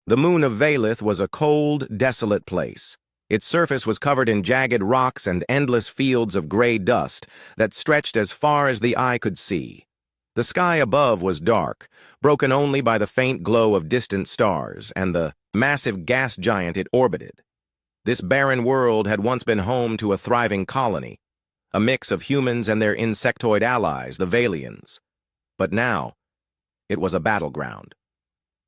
The moon of Valith was a cold, desolate place. Its surface was covered in jagged rocks and endless fields of gray dust that stretched as far as the eye could see. The sky above was dark, broken only by the faint glow of distant stars and the massive gas giant it orbited. This barren world had once been home to a thriving colony, a mix of humans and their insectoid allies, the Valians. But now, it was a battleground.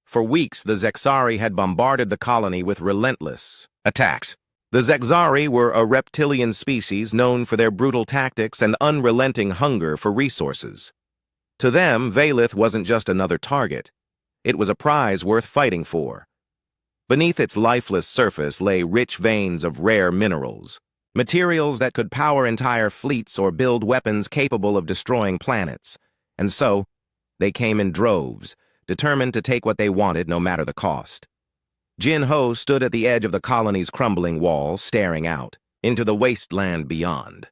For weeks, the Zexari had bombarded the colony with relentless attacks. The Zexari were a reptilian species known for their brutal tactics and unrelenting hunger for resources. To them, Valith wasn't just another target. It was a prize worth fighting for. Beneath its lifeless surface lay rich veins of rare minerals, materials that could power entire fleets or build weapons capable of destroying planets. And so, they came in droves, determined to take what they wanted no matter the cost. Jin Ho stood at the edge of the colony's crumbling walls, staring out into the wasteland beyond.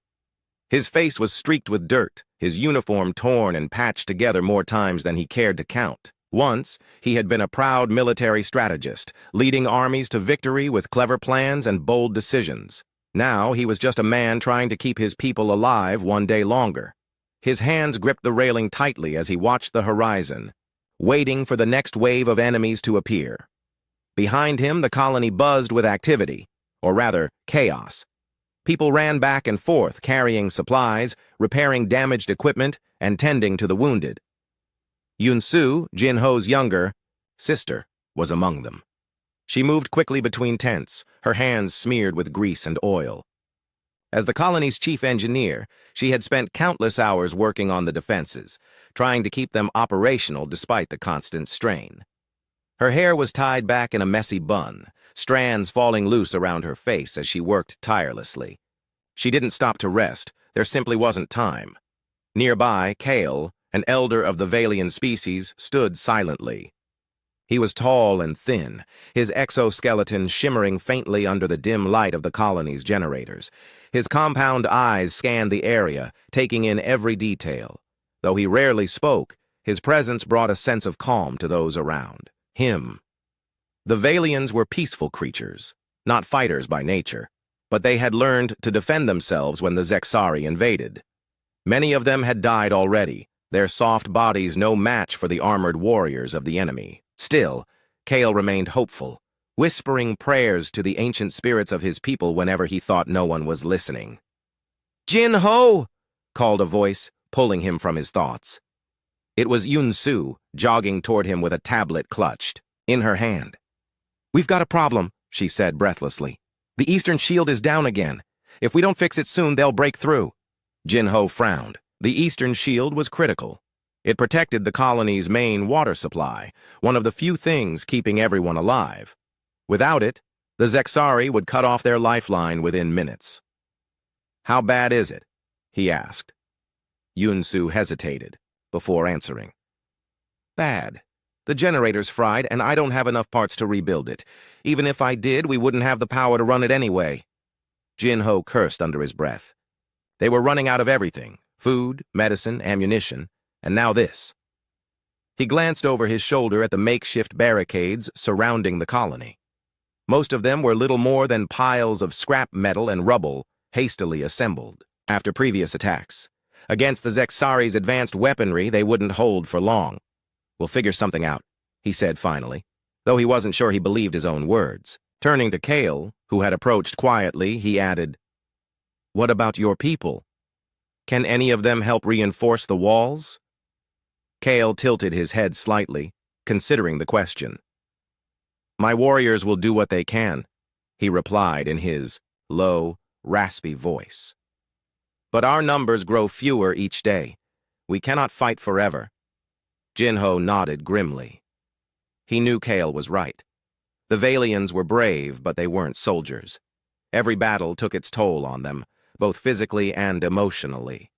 His face was streaked with dirt, his uniform torn and patched together more times than he cared to count. Once, he had been a proud military strategist, leading armies to victory with clever plans and bold decisions. Now, he was just a man trying to keep his people alive one day longer. His hands gripped the railing tightly as he watched the horizon, waiting for the next wave of enemies to appear. Behind him, the colony buzzed with activity, or rather, chaos. People ran back and forth, carrying supplies, repairing damaged equipment, and tending to the wounded. Yun-Su, Jin Ho's younger sister, was among them. She moved quickly between tents, her hands smeared with grease and oil. As the colony's chief engineer, she had spent countless hours working on the defenses, trying to keep them operational despite the constant strain. Her hair was tied back in a messy bun, strands falling loose around her face as she worked tirelessly. She didn't stop to rest, there simply wasn't time. Nearby, Kale, an elder of the Valian species, stood silently. He was tall and thin, his exoskeleton shimmering faintly under the dim light of the colony's generators. His compound eyes scanned the area, taking in every detail. Though he rarely spoke, his presence brought a sense of calm to those around him. The Valians were peaceful creatures, not fighters by nature, but they had learned to defend themselves when the Zexari invaded. Many of them had died already, their soft bodies no match for the armored warriors of the enemy. Still, Kale remained hopeful, whispering prayers to the ancient spirits of his people whenever he thought no one was listening. "Jin Ho!" called a voice, pulling him from his thoughts. It was Yun-Su, jogging toward him with a tablet clutched in her hand. "We've got a problem," she said breathlessly. "The eastern shield is down again. If we don't fix it soon, they'll break through." Jin Ho frowned. The eastern shield was critical. It protected the colony's main water supply, one of the few things keeping everyone alive. Without it, the Zexari would cut off their lifeline within minutes. "How bad is it?" he asked. Yun-Su hesitated before answering. "Bad. The generator's fried, and I don't have enough parts to rebuild it. Even if I did, we wouldn't have the power to run it anyway." Jin Ho cursed under his breath. They were running out of everything: food, medicine, ammunition, and now this. He glanced over his shoulder at the makeshift barricades surrounding the colony. Most of them were little more than piles of scrap metal and rubble hastily assembled after previous attacks. Against the Zexari's advanced weaponry, they wouldn't hold for long. "We'll figure something out," he said finally, though he wasn't sure he believed his own words. Turning to Kale, who had approached quietly, he added, "What about your people? Can any of them help reinforce the walls?" Kale tilted his head slightly, considering the question. "My warriors will do what they can," he replied in his low, raspy voice. "But our numbers grow fewer each day. We cannot fight forever." Jin Ho nodded grimly. He knew Kale was right. The Valians were brave, but they weren't soldiers. Every battle took its toll on them, both physically and emotionally.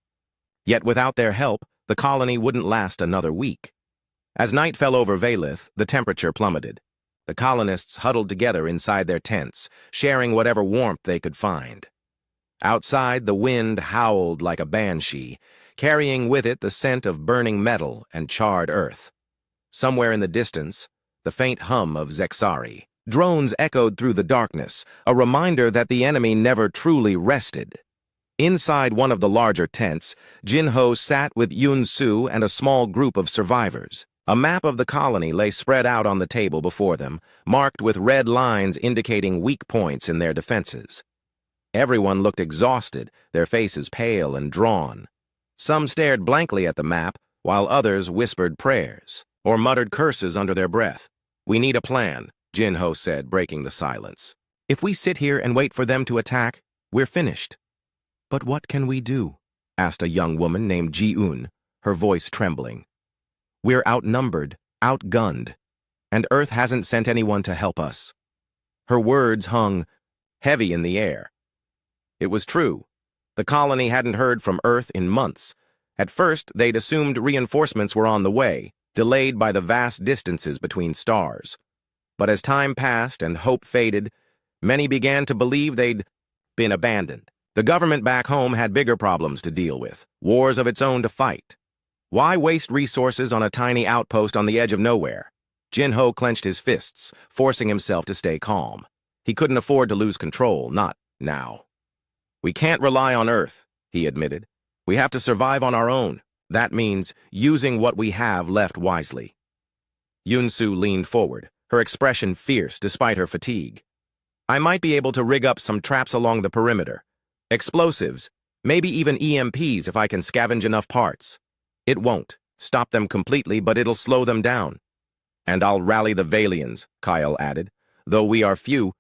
Yet without their help, the colony wouldn't last another week. As night fell over Valith, the temperature plummeted. The colonists huddled together inside their tents, sharing whatever warmth they could find. Outside, the wind howled like a banshee, carrying with it the scent of burning metal and charred earth. Somewhere in the distance, the faint hum of SCI-FI. Drones echoed through the darkness, a reminder that the enemy never truly rested. Inside one of the larger tents, Jin-Ho sat with Yun-Su and a small group of survivors. A map of the colony lay spread out on the table before them, marked with red lines indicating weak points in their defenses. Everyone looked exhausted, their faces pale and drawn. Some stared blankly at the map, while others whispered prayers or muttered curses under their breath. "We need a plan," Jin-Ho said, breaking the silence. "If we sit here and wait for them to attack, we're finished." "But what can we do?" asked a young woman named Ji-Un, her voice trembling. "We're outnumbered, outgunned, and Earth hasn't sent anyone to help us." Her words hung heavy in the air. It was true. The colony hadn't heard from Earth in months. At first, they'd assumed reinforcements were on the way, delayed by the vast distances between stars. But as time passed and hope faded, many began to believe they'd been abandoned. The government back home had bigger problems to deal with, wars of its own to fight. Why waste resources on a tiny outpost on the edge of nowhere? Jin-Ho clenched his fists, forcing himself to stay calm. He couldn't afford to lose control, not now. "We can't rely on Earth," he admitted. "We have to survive on our own. That means using what we have left wisely." Yun-Su leaned forward, her expression fierce despite her fatigue. "I might be able to rig up some traps along the perimeter. Explosives, maybe even EMPs if I can scavenge enough parts. It won't stop them completely, but it'll slow them down. And I'll rally the Valians," Kyle added. "Though we are few,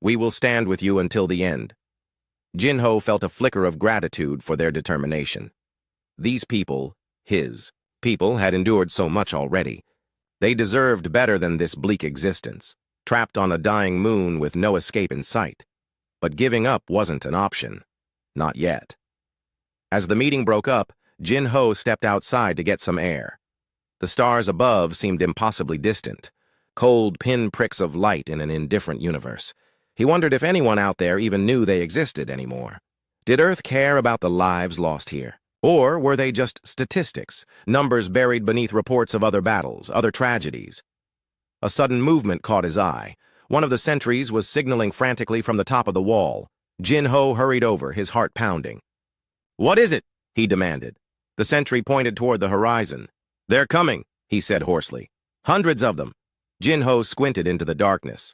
we will stand with you until the end." Jin-Ho felt a flicker of gratitude for their determination. These people, his people, had endured so much already. They deserved better than this bleak existence, trapped on a dying moon with no escape in sight. But giving up wasn't an option. Not yet. As the meeting broke up, Jin-Ho stepped outside to get some air. The stars above seemed impossibly distant, cold pinpricks of light in an indifferent universe. He wondered if anyone out there even knew they existed anymore. Did Earth care about the lives lost here? Or were they just statistics, numbers buried beneath reports of other battles, other tragedies? A sudden movement caught his eye. One of the sentries was signaling frantically from the top of the wall. Jin-Ho hurried over, his heart pounding. "What is it?" he demanded. The sentry pointed toward the horizon. "They're coming," he said hoarsely. "Hundreds of them." Jin-Ho squinted into the darkness.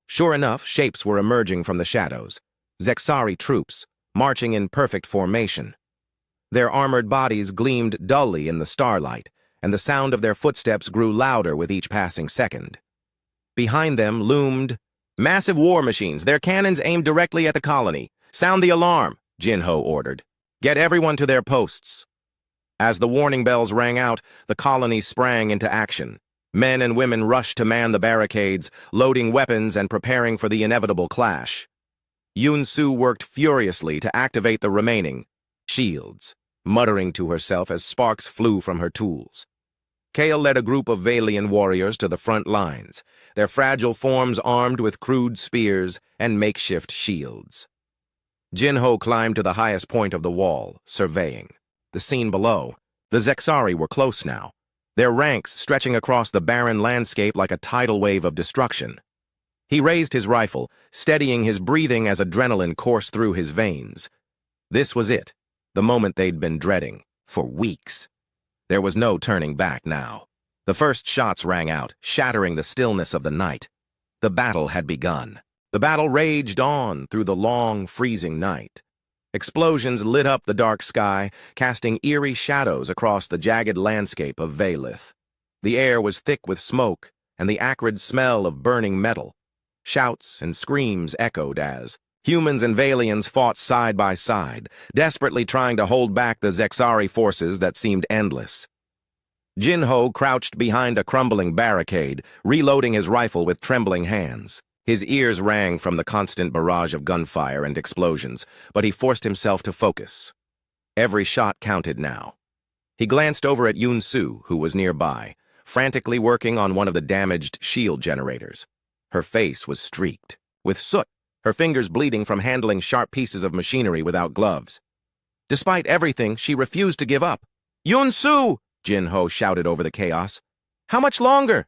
Sure enough, shapes were emerging from the shadows. SCI-FI troops, marching in perfect formation. Their armored bodies gleamed dully in the starlight, and the sound of their footsteps grew louder with each passing second. Behind them loomed massive war machines, their cannons aimed directly at the colony. "Sound the alarm," Jin-Ho ordered. "Get everyone to their posts." As the warning bells rang out, the colony sprang into action. Men and women rushed to man the barricades, loading weapons and preparing for the inevitable clash. Yun-Su worked furiously to activate the remaining shields, muttering to herself as sparks flew from her tools. Kale led a group of Valian warriors to the front lines, their fragile forms armed with crude spears and makeshift shields. Jin-Ho climbed to the highest point of the wall, surveying the scene below. The SCI-FI were close now, their ranks stretching across the barren landscape like a tidal wave of destruction. He raised his rifle, steadying his breathing as adrenaline coursed through his veins. This was it, the moment they'd been dreading for weeks. There was no turning back now. The first shots rang out, shattering the stillness of the night. The battle had begun. The battle raged on through the long, freezing night. Explosions lit up the dark sky, casting eerie shadows across the jagged landscape of Valith. The air was thick with smoke and the acrid smell of burning metal. Shouts and screams echoed as humans and Valians fought side by side, desperately trying to hold back the SCI-FI forces that seemed endless. Jin-Ho crouched behind a crumbling barricade, reloading his rifle with trembling hands. His ears rang from the constant barrage of gunfire and explosions, but he forced himself to focus. Every shot counted now. He glanced over at Yun-Su, who was nearby, frantically working on one of the damaged shield generators. Her face was streaked with soot, her fingers bleeding from handling sharp pieces of machinery without gloves. Despite everything, she refused to give up. "Yun-Su!" Jin-Ho shouted over the chaos. "How much longer?"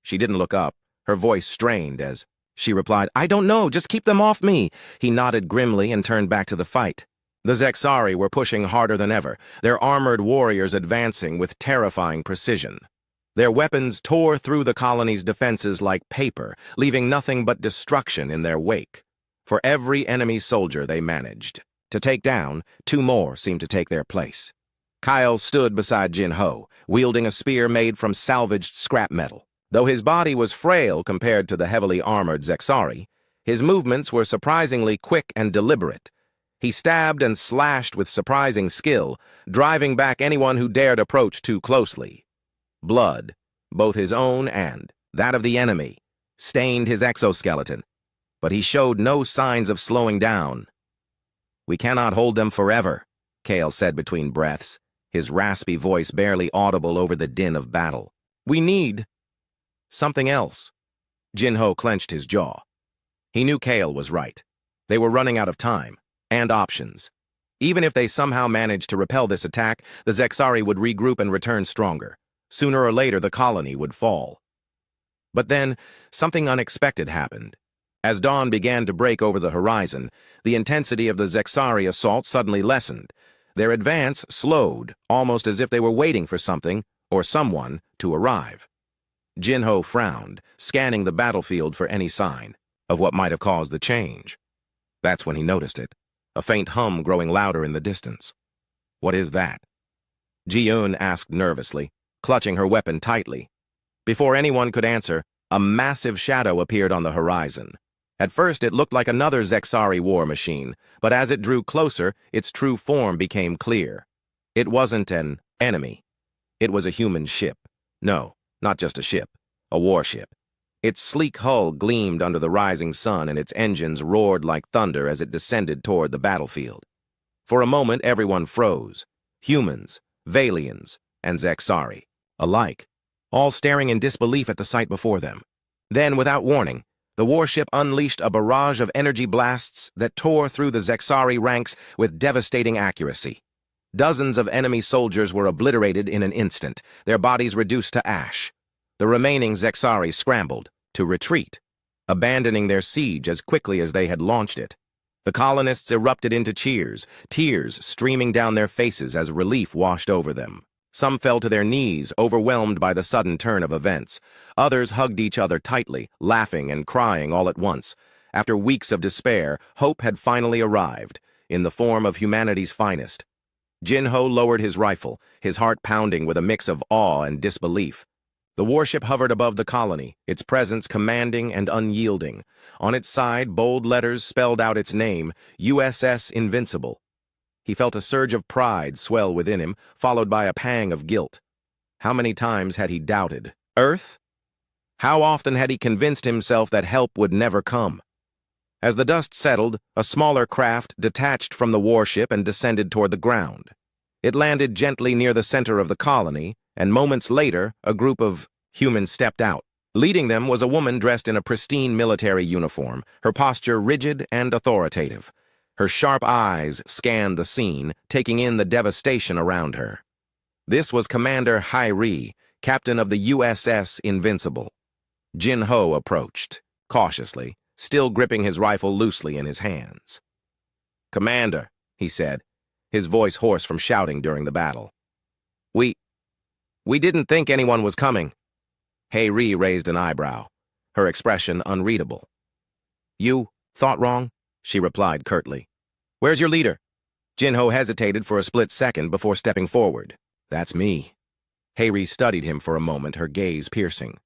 She didn't look up, her voice strained as she replied, "I don't know, just keep them off me." He nodded grimly and turned back to the fight. The Zexari were pushing harder than ever, their armored warriors advancing with terrifying precision. Their weapons tore through the colony's defenses like paper, leaving nothing but destruction in their wake. For every enemy soldier they managed to take down, two more seemed to take their place. Kyle stood beside Jin-Ho, wielding a spear made from salvaged scrap metal. Though his body was frail compared to the heavily armored Zexari, his movements were surprisingly quick and deliberate. He stabbed and slashed with surprising skill, driving back anyone who dared approach too closely. Blood, both his own and that of the enemy, stained his exoskeleton, but he showed no signs of slowing down. "We cannot hold them forever," Kale said between breaths, his raspy voice barely audible over the din of battle. "We need something else." Jin-Ho clenched his jaw. He knew Kale was right. They were running out of time and options. Even if they somehow managed to repel this attack, the Zexari would regroup and return stronger. Sooner or later, the colony would fall. But then, something unexpected happened. As dawn began to break over the horizon, the intensity of the Zexari assault suddenly lessened. Their advance slowed, almost as if they were waiting for something, or someone, to arrive. Jin-Ho frowned, scanning the battlefield for any sign of what might have caused the change. That's when he noticed it, a faint hum growing louder in the distance. "What is that?" Ji-Eun asked nervously, clutching her weapon tightly. Before anyone could answer, a massive shadow appeared on the horizon. At first, it looked like another Zexari war machine, but as it drew closer, its true form became clear. It wasn't an enemy. It was a human ship. No, not just a ship, a warship. Its sleek hull gleamed under the rising sun, and its engines roared like thunder as it descended toward the battlefield. For a moment, everyone froze. Humans, Valians, and Zexari alike, all staring in disbelief at the sight before them. Then, without warning, the warship unleashed a barrage of energy blasts that tore through the Zexari ranks with devastating accuracy. Dozens of enemy soldiers were obliterated in an instant, their bodies reduced to ash. The remaining Zexari scrambled to retreat, abandoning their siege as quickly as they had launched it. The colonists erupted into cheers, tears streaming down their faces as relief washed over them. Some fell to their knees, overwhelmed by the sudden turn of events. Others hugged each other tightly, laughing and crying all at once. After weeks of despair, hope had finally arrived, in the form of humanity's finest. Jin-Ho lowered his rifle, his heart pounding with a mix of awe and disbelief. The warship hovered above the colony, its presence commanding and unyielding. On its side, bold letters spelled out its name, USS Invincible. He felt a surge of pride swell within him, followed by a pang of guilt. How many times had he doubted? Earth? How often had he convinced himself that help would never come? As the dust settled, a smaller craft detached from the warship and descended toward the ground. It landed gently near the center of the colony, and moments later, a group of humans stepped out. Leading them was a woman dressed in a pristine military uniform, her posture rigid and authoritative. Her sharp eyes scanned the scene, taking in the devastation around her. This was Commander Hai-Ri, captain of the USS Invincible. Jin-Ho approached, cautiously, still gripping his rifle loosely in his hands. "Commander," he said, his voice hoarse from shouting during the battle. We didn't think anyone was coming." Hai-Ri raised an eyebrow, her expression unreadable. "You thought wrong?" she replied curtly. "Where's your leader?" Jin-Ho hesitated for a split second before stepping forward. "That's me." Hai-Ri studied him for a moment, her gaze piercing.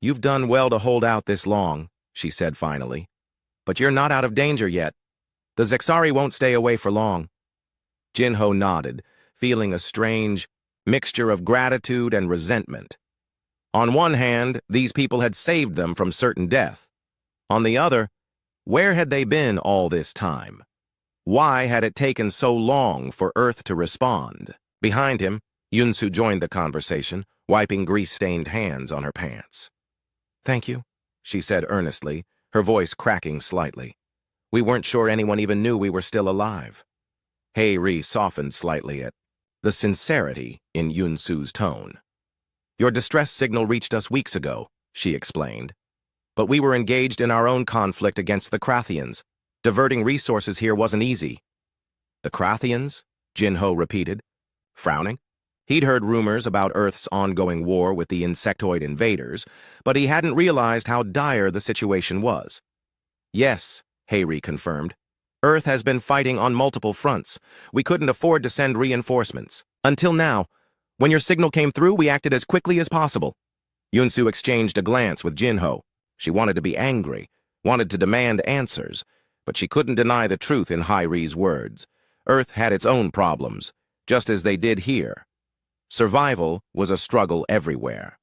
"You've done well to hold out this long," she said finally. "But you're not out of danger yet. The Zexari won't stay away for long." Jin-Ho nodded, feeling a strange mixture of gratitude and resentment. On one hand, these people had saved them from certain death. On the other, where had they been all this time? Why had it taken so long for Earth to respond? Behind him, Yunsu joined the conversation, wiping grease-stained hands on her pants. "Thank you," she said earnestly, her voice cracking slightly. "We weren't sure anyone even knew we were still alive." Hai-Ri softened slightly at the sincerity in Yunsu's tone. "Your distress signal reached us weeks ago," she explained. But we were engaged in our own conflict against the Krathians. Diverting resources here wasn't easy. The Krathians? Jinho repeated, frowning. He'd heard rumors about Earth's ongoing war with the insectoid invaders, but he hadn't realized how dire the situation was. Yes, Hayri confirmed. Earth has been fighting on multiple fronts. We couldn't afford to send reinforcements. Until now. When your signal came through, we acted as quickly as possible. Yunsu exchanged a glance with Jinho. She wanted to be angry, wanted to demand answers, but she couldn't deny the truth in Hayri's words. Earth had its own problems, just as they did here. Survival was a struggle everywhere.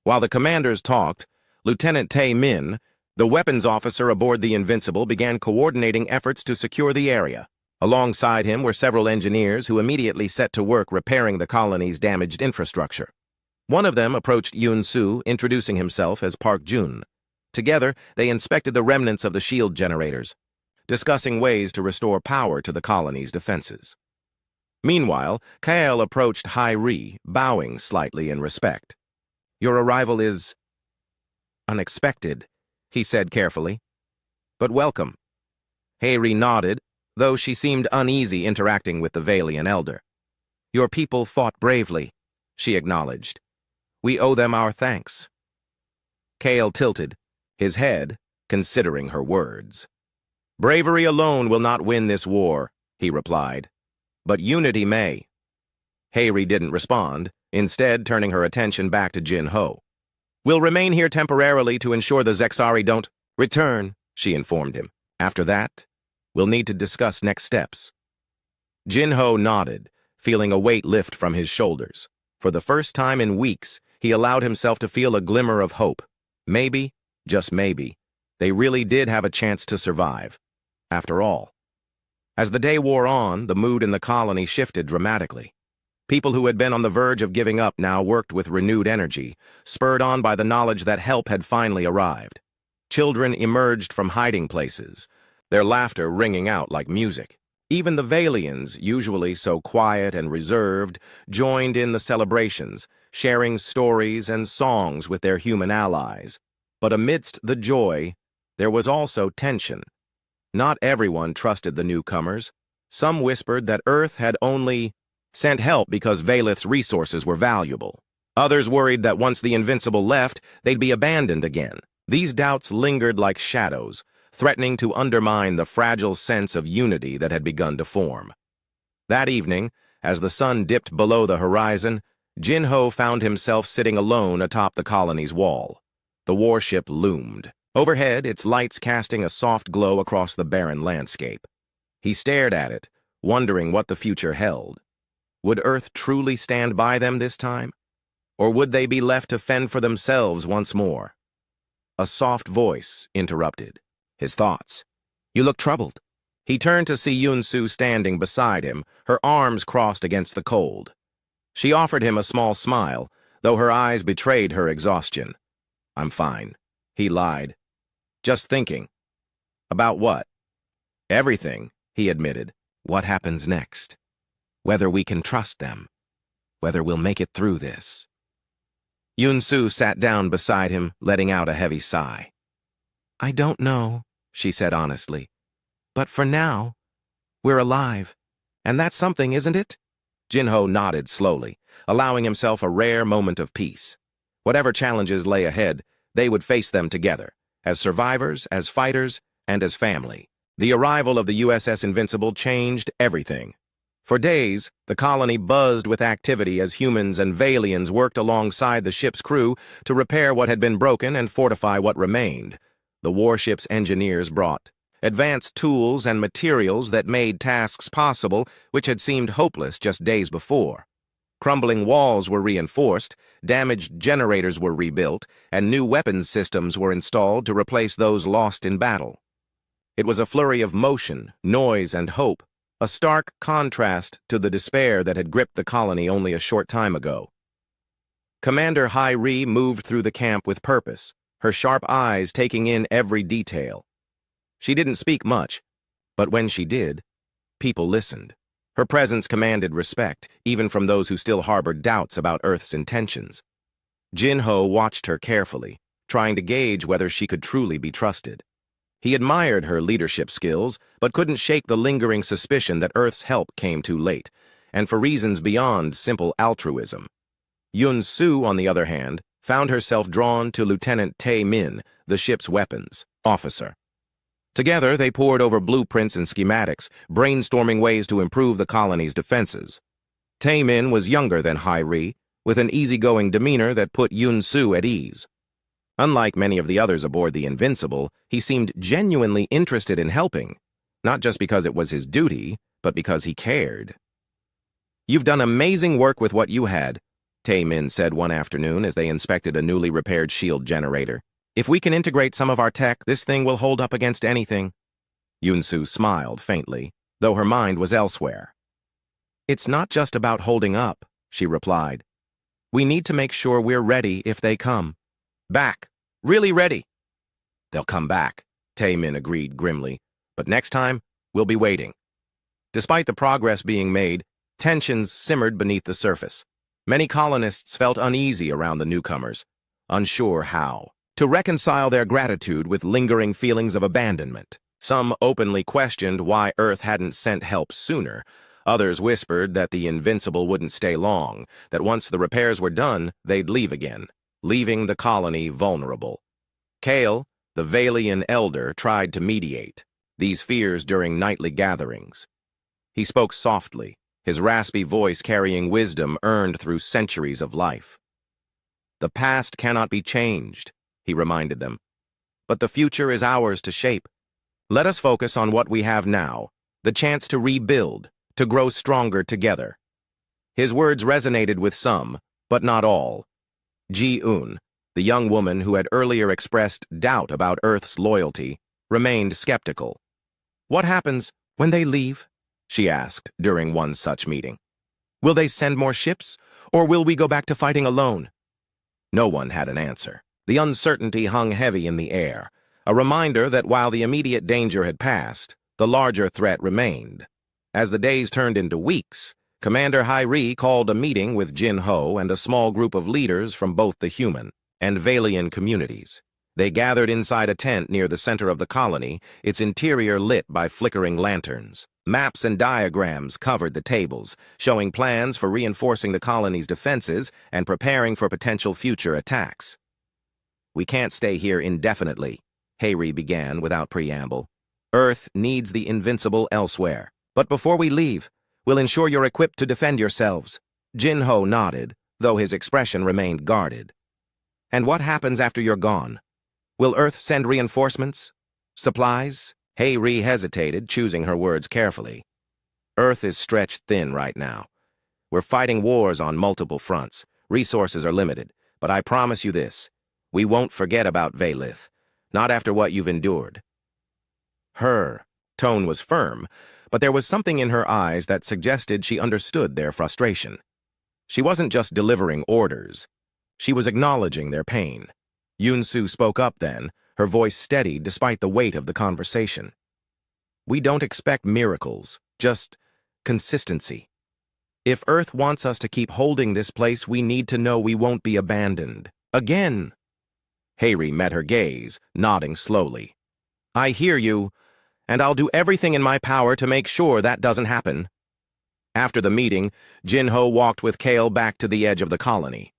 While the commanders talked, Lieutenant Tae Min, the weapons officer aboard the Invincible, began coordinating efforts to secure the area. Alongside him were several engineers who immediately set to work repairing the colony's damaged infrastructure. One of them approached Yunsu, introducing himself as Park Jun. Together, they inspected the remnants of the shield generators, discussing ways to restore power to the colony's defenses. Meanwhile, Kael approached Hayri, bowing slightly in respect. Your arrival is unexpected, he said carefully. But welcome. Hayri nodded, though she seemed uneasy interacting with the Valian elder. Your people fought bravely, she acknowledged. We owe them our thanks. Kael tilted, his head considering her words. Bravery alone will not win this war, he replied. But unity may. Hayri didn't respond, instead turning her attention back to Jinho. We'll remain here temporarily to ensure the Zexari don't return, she informed him. After that, we'll need to discuss next steps. Jinho nodded, feeling a weight lift from his shoulders. For the first time in weeks, he allowed himself to feel a glimmer of hope. Maybe, just maybe, they really did have a chance to survive. After all. As the day wore on, the mood in the colony shifted dramatically. People who had been on the verge of giving up now worked with renewed energy, spurred on by the knowledge that help had finally arrived. Children emerged from hiding places, their laughter ringing out like music. Even the Valians, usually so quiet and reserved, joined in the celebrations, sharing stories and songs with their human allies. But amidst the joy, there was also tension. Not everyone trusted the newcomers. Some whispered that Earth had only sent help because Valith's resources were valuable. Others worried that once the Invincible left, they'd be abandoned again. These doubts lingered like shadows, threatening to undermine the fragile sense of unity that had begun to form. That evening, as the sun dipped below the horizon, Jinho found himself sitting alone atop the colony's wall. The warship loomed. Overhead, its lights casting a soft glow across the barren landscape. He stared at it, wondering what the future held. Would Earth truly stand by them this time? Or would they be left to fend for themselves once more? A soft voice interrupted his thoughts. You look troubled. He turned to see Yunsu standing beside him, her arms crossed against the cold. She offered him a small smile, though her eyes betrayed her exhaustion. I'm fine, he lied. Just thinking. About what? Everything, he admitted. What happens next? Whether we can trust them. Whether we'll make it through this. Yunsu sat down beside him, letting out a heavy sigh. I don't know, she said honestly. But for now, we're alive. And that's something, isn't it? Jinho nodded slowly, allowing himself a rare moment of peace. Whatever challenges lay ahead, they would face them together, as survivors, as fighters, and as family. The arrival of the USS Invincible changed everything. For days, the colony buzzed with activity as humans and Valians worked alongside the ship's crew to repair what had been broken and fortify what remained. The warship's engineers brought advanced tools and materials that made tasks possible which had seemed hopeless just days before. Crumbling walls were reinforced, damaged generators were rebuilt, and new weapons systems were installed to replace those lost in battle. It was a flurry of motion, noise, and hope, a stark contrast to the despair that had gripped the colony only a short time ago. Commander Hayri moved through the camp with purpose, her sharp eyes taking in every detail. She didn't speak much, but when she did, people listened. Her presence commanded respect, even from those who still harbored doubts about Earth's intentions. Jin-ho watched her carefully, trying to gauge whether she could truly be trusted. He admired her leadership skills, but couldn't shake the lingering suspicion that Earth's help came too late, and for reasons beyond simple altruism. Yun-su, on the other hand, found herself drawn to Lieutenant Tae-min, the ship's weapons officer. Together, they pored over blueprints and schematics, brainstorming ways to improve the colony's defenses. Tae-min was younger than Hai-ri, with an easygoing demeanor that put Yun-su at ease. Unlike many of the others aboard the Invincible, he seemed genuinely interested in helping, not just because it was his duty, but because he cared. "You've done amazing work with what you had," Tae-min said one afternoon as they inspected a newly repaired shield generator. "If we can integrate some of our tech, this thing will hold up against anything." Yun-su smiled faintly, though her mind was elsewhere. "It's not just about holding up," she replied. "We need to make sure we're ready if they come. Back. Really ready." "They'll come back," Tae-min agreed grimly. "But next time, we'll be waiting." Despite the progress being made, tensions simmered beneath the surface. Many colonists felt uneasy around the newcomers, unsure how to reconcile their gratitude with lingering feelings of abandonment. Some openly questioned why Earth hadn't sent help sooner. Others whispered that the Invincible wouldn't stay long, that once the repairs were done, they'd leave again, leaving the colony vulnerable. Kale, the Valian elder, tried to mediate these fears during nightly gatherings. He spoke softly, his raspy voice carrying wisdom earned through centuries of life. "The past cannot be changed," he reminded them. "But the future is ours to shape. Let us focus on what we have now, the chance to rebuild, to grow stronger together." His words resonated with some, but not all. Ji-eun, the young woman who had earlier expressed doubt about Earth's loyalty, remained skeptical. "What happens when they leave?" she asked during one such meeting. "Will they send more ships, or will we go back to fighting alone?" No one had an answer. The uncertainty hung heavy in the air, a reminder that while the immediate danger had passed, the larger threat remained. As the days turned into weeks, Commander Hai-ri called a meeting with Jin-ho and a small group of leaders from both the human and Valian communities. They gathered inside a tent near the center of the colony, its interior lit by flickering lanterns. Maps and diagrams covered the tables, showing plans for reinforcing the colony's defenses and preparing for potential future attacks. "We can't stay here indefinitely," Hai-ri began without preamble. "Earth needs the Invincible elsewhere. But before we leave, we'll ensure you're equipped to defend yourselves." Jin-ho nodded, though his expression remained guarded. "And what happens after you're gone? Will Earth send reinforcements? Supplies?" Hai-ri hesitated, choosing her words carefully. "Earth is stretched thin right now. We're fighting wars on multiple fronts. Resources are limited, but I promise you this. We won't forget about Valith, not after what you've endured." Her tone was firm, but there was something in her eyes that suggested she understood their frustration. She wasn't just delivering orders. She was acknowledging their pain. Yun-su spoke up then, her voice steady despite the weight of the conversation. "We don't expect miracles, just consistency. If Earth wants us to keep holding this place, we need to know we won't be abandoned. Again." Hai-ri met her gaze, nodding slowly. "I hear you, and I'll do everything in my power to make sure that doesn't happen." After the meeting, Jin-ho walked with Kale back to the edge of the colony.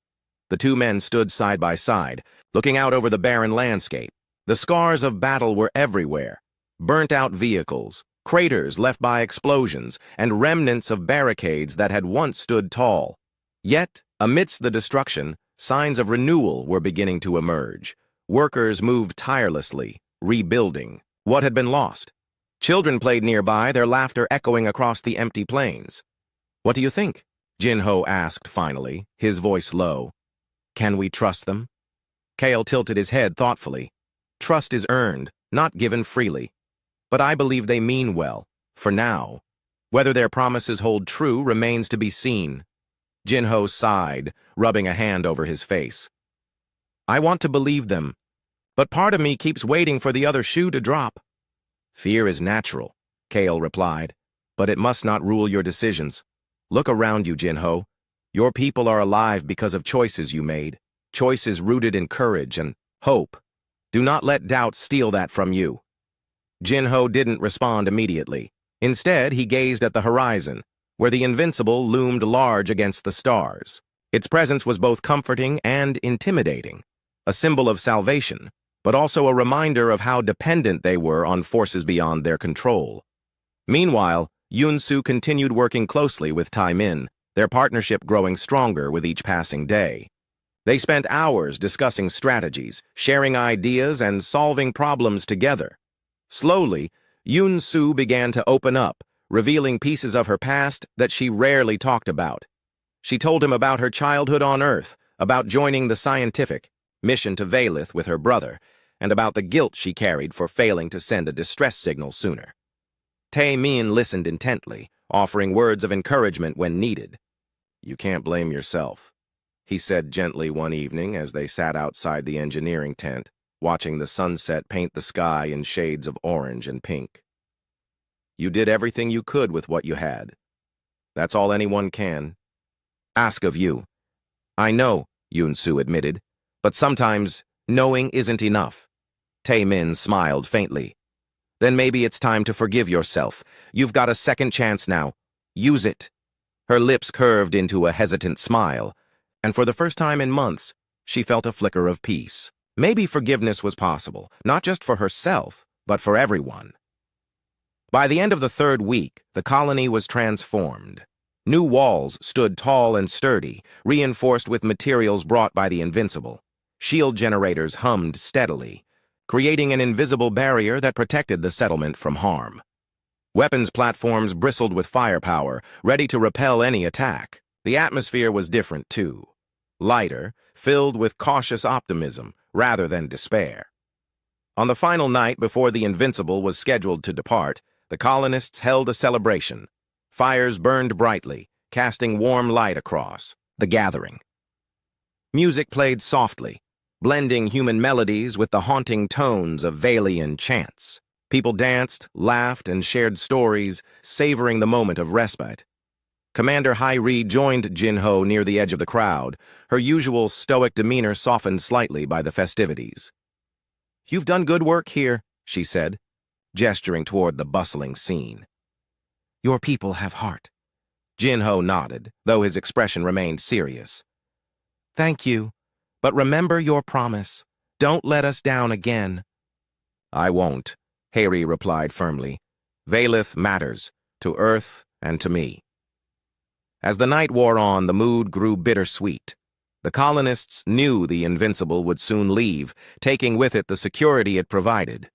The two men stood side by side, looking out over the barren landscape. The scars of battle were everywhere. Burnt-out vehicles, craters left by explosions, and remnants of barricades that had once stood tall. Yet, amidst the destruction, signs of renewal were beginning to emerge. Workers moved tirelessly, rebuilding what had been lost. Children played nearby, their laughter echoing across the empty plains. "What do you think?" Jin-ho asked finally, his voice low. "Can we trust them?" Kale tilted his head thoughtfully. "Trust is earned, not given freely. But I believe they mean well, for now. Whether their promises hold true remains to be seen." Jin-ho sighed, rubbing a hand over his face. "I want to believe them, but part of me keeps waiting for the other shoe to drop." "Fear is natural," Kale replied, "but it must not rule your decisions. Look around you, Jin-ho. Your people are alive because of choices you made, choices rooted in courage and hope. Do not let doubt steal that from you. Jinho didn't respond immediately. Instead, he gazed at the horizon, where the Invincible loomed large against the stars. Its presence was both comforting and intimidating, a symbol of salvation, but also a reminder of how dependent they were on forces beyond their control. Meanwhile, Yunsu continued working closely with Tai-min, their partnership growing stronger with each passing day. They spent hours discussing strategies, sharing ideas, and solving problems together. Slowly, Yunsu began to open up, revealing pieces of her past that she rarely talked about. She told him about her childhood on Earth, about joining the scientific mission to Valith with her brother, and about the guilt she carried for failing to send a distress signal sooner. Tai-min listened intently, offering words of encouragement when needed. "You can't blame yourself," he said gently one evening as they sat outside the engineering tent, watching the sunset paint the sky in shades of orange and pink. "You did everything you could with what you had. That's all anyone can ask of you." "I know," Yunsu admitted, "but sometimes knowing isn't enough." Tai-min smiled faintly. "Then maybe it's time to forgive yourself. You've got a second chance now. Use it." Her lips curved into a hesitant smile, and for the first time in months, she felt a flicker of peace. Maybe forgiveness was possible, not just for herself, but for everyone. By the end of the third week, the colony was transformed. New walls stood tall and sturdy, reinforced with materials brought by the Invincible. Shield generators hummed steadily, creating an invisible barrier that protected the settlement from harm. Weapons platforms bristled with firepower, ready to repel any attack. The atmosphere was different, too. Lighter, filled with cautious optimism rather than despair. On the final night before the Invincible was scheduled to depart, the colonists held a celebration. Fires burned brightly, casting warm light across the gathering. Music played softly, blending human melodies with the haunting tones of Valian chants. People danced, laughed, and shared stories, savoring the moment of respite. Commander Hai-Ri joined Jinho near the edge of the crowd, her usual stoic demeanor softened slightly by the festivities. "You've done good work here," she said, gesturing toward the bustling scene. "Your people have heart." Jinho nodded, though his expression remained serious. "Thank you, but remember your promise. Don't let us down again." "I won't," Hai-Ri replied firmly. "Valith matters, to Earth and to me." As the night wore on, the mood grew bittersweet. The colonists knew the Invincible would soon leave, taking with it the security it provided.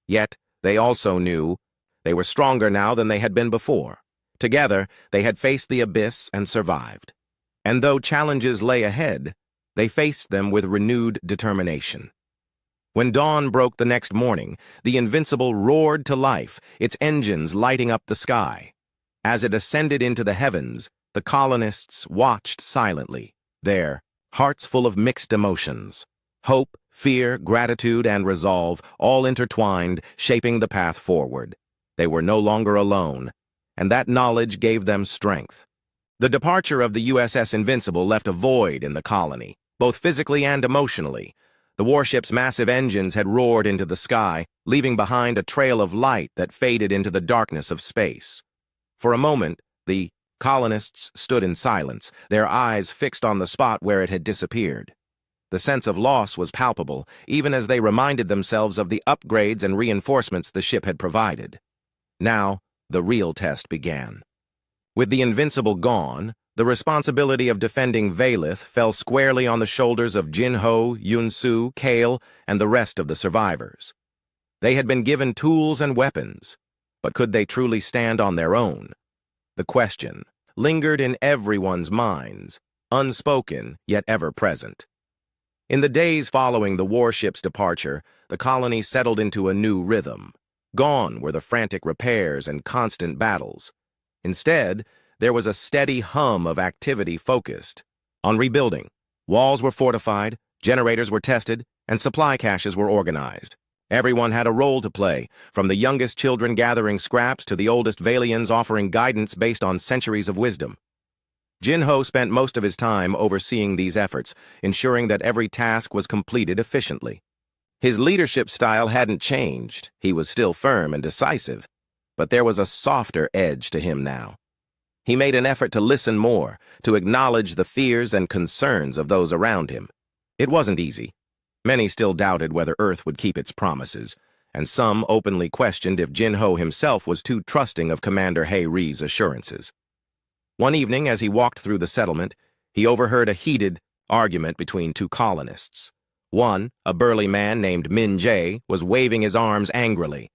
Yet, they also knew they were stronger now than they had been before. Together, they had faced the abyss and survived. And though challenges lay ahead, they faced them with renewed determination. When dawn broke the next morning, the Invincible roared to life, its engines lighting up the sky. As it ascended into the heavens, the colonists watched silently, their hearts full of mixed emotions. Hope, fear, gratitude, and resolve, all intertwined, shaping the path forward. They were no longer alone, and that knowledge gave them strength. The departure of the USS Invincible left a void in the colony, both physically and emotionally. The warship's massive engines had roared into the sky, leaving behind a trail of light that faded into the darkness of space. For a moment, the colonists stood in silence, their eyes fixed on the spot where it had disappeared. The sense of loss was palpable, even as they reminded themselves of the upgrades and reinforcements the ship had provided. Now, the real test began. With the Invincible gone, the responsibility of defending Valith fell squarely on the shoulders of Jinho, Yunsu, Kale, and the rest of the survivors. They had been given tools and weapons, but could they truly stand on their own? The question lingered in everyone's minds, unspoken yet ever present. In the days following the warship's departure, the colony settled into a new rhythm. Gone were the frantic repairs and constant battles. Instead, there was a steady hum of activity focused on rebuilding. Walls were fortified, generators were tested, and supply caches were organized. Everyone had a role to play, from the youngest children gathering scraps to the oldest Valians offering guidance based on centuries of wisdom. Jin-ho spent most of his time overseeing these efforts, ensuring that every task was completed efficiently. His leadership style hadn't changed. He was still firm and decisive, but there was a softer edge to him now. He made an effort to listen more, to acknowledge the fears and concerns of those around him. It wasn't easy. Many still doubted whether Earth would keep its promises, and some openly questioned if Jin-ho himself was too trusting of Commander Hae-ri's assurances. One evening, as he walked through the settlement, he overheard a heated argument between two colonists. One, a burly man named Min Jae, was waving his arms angrily.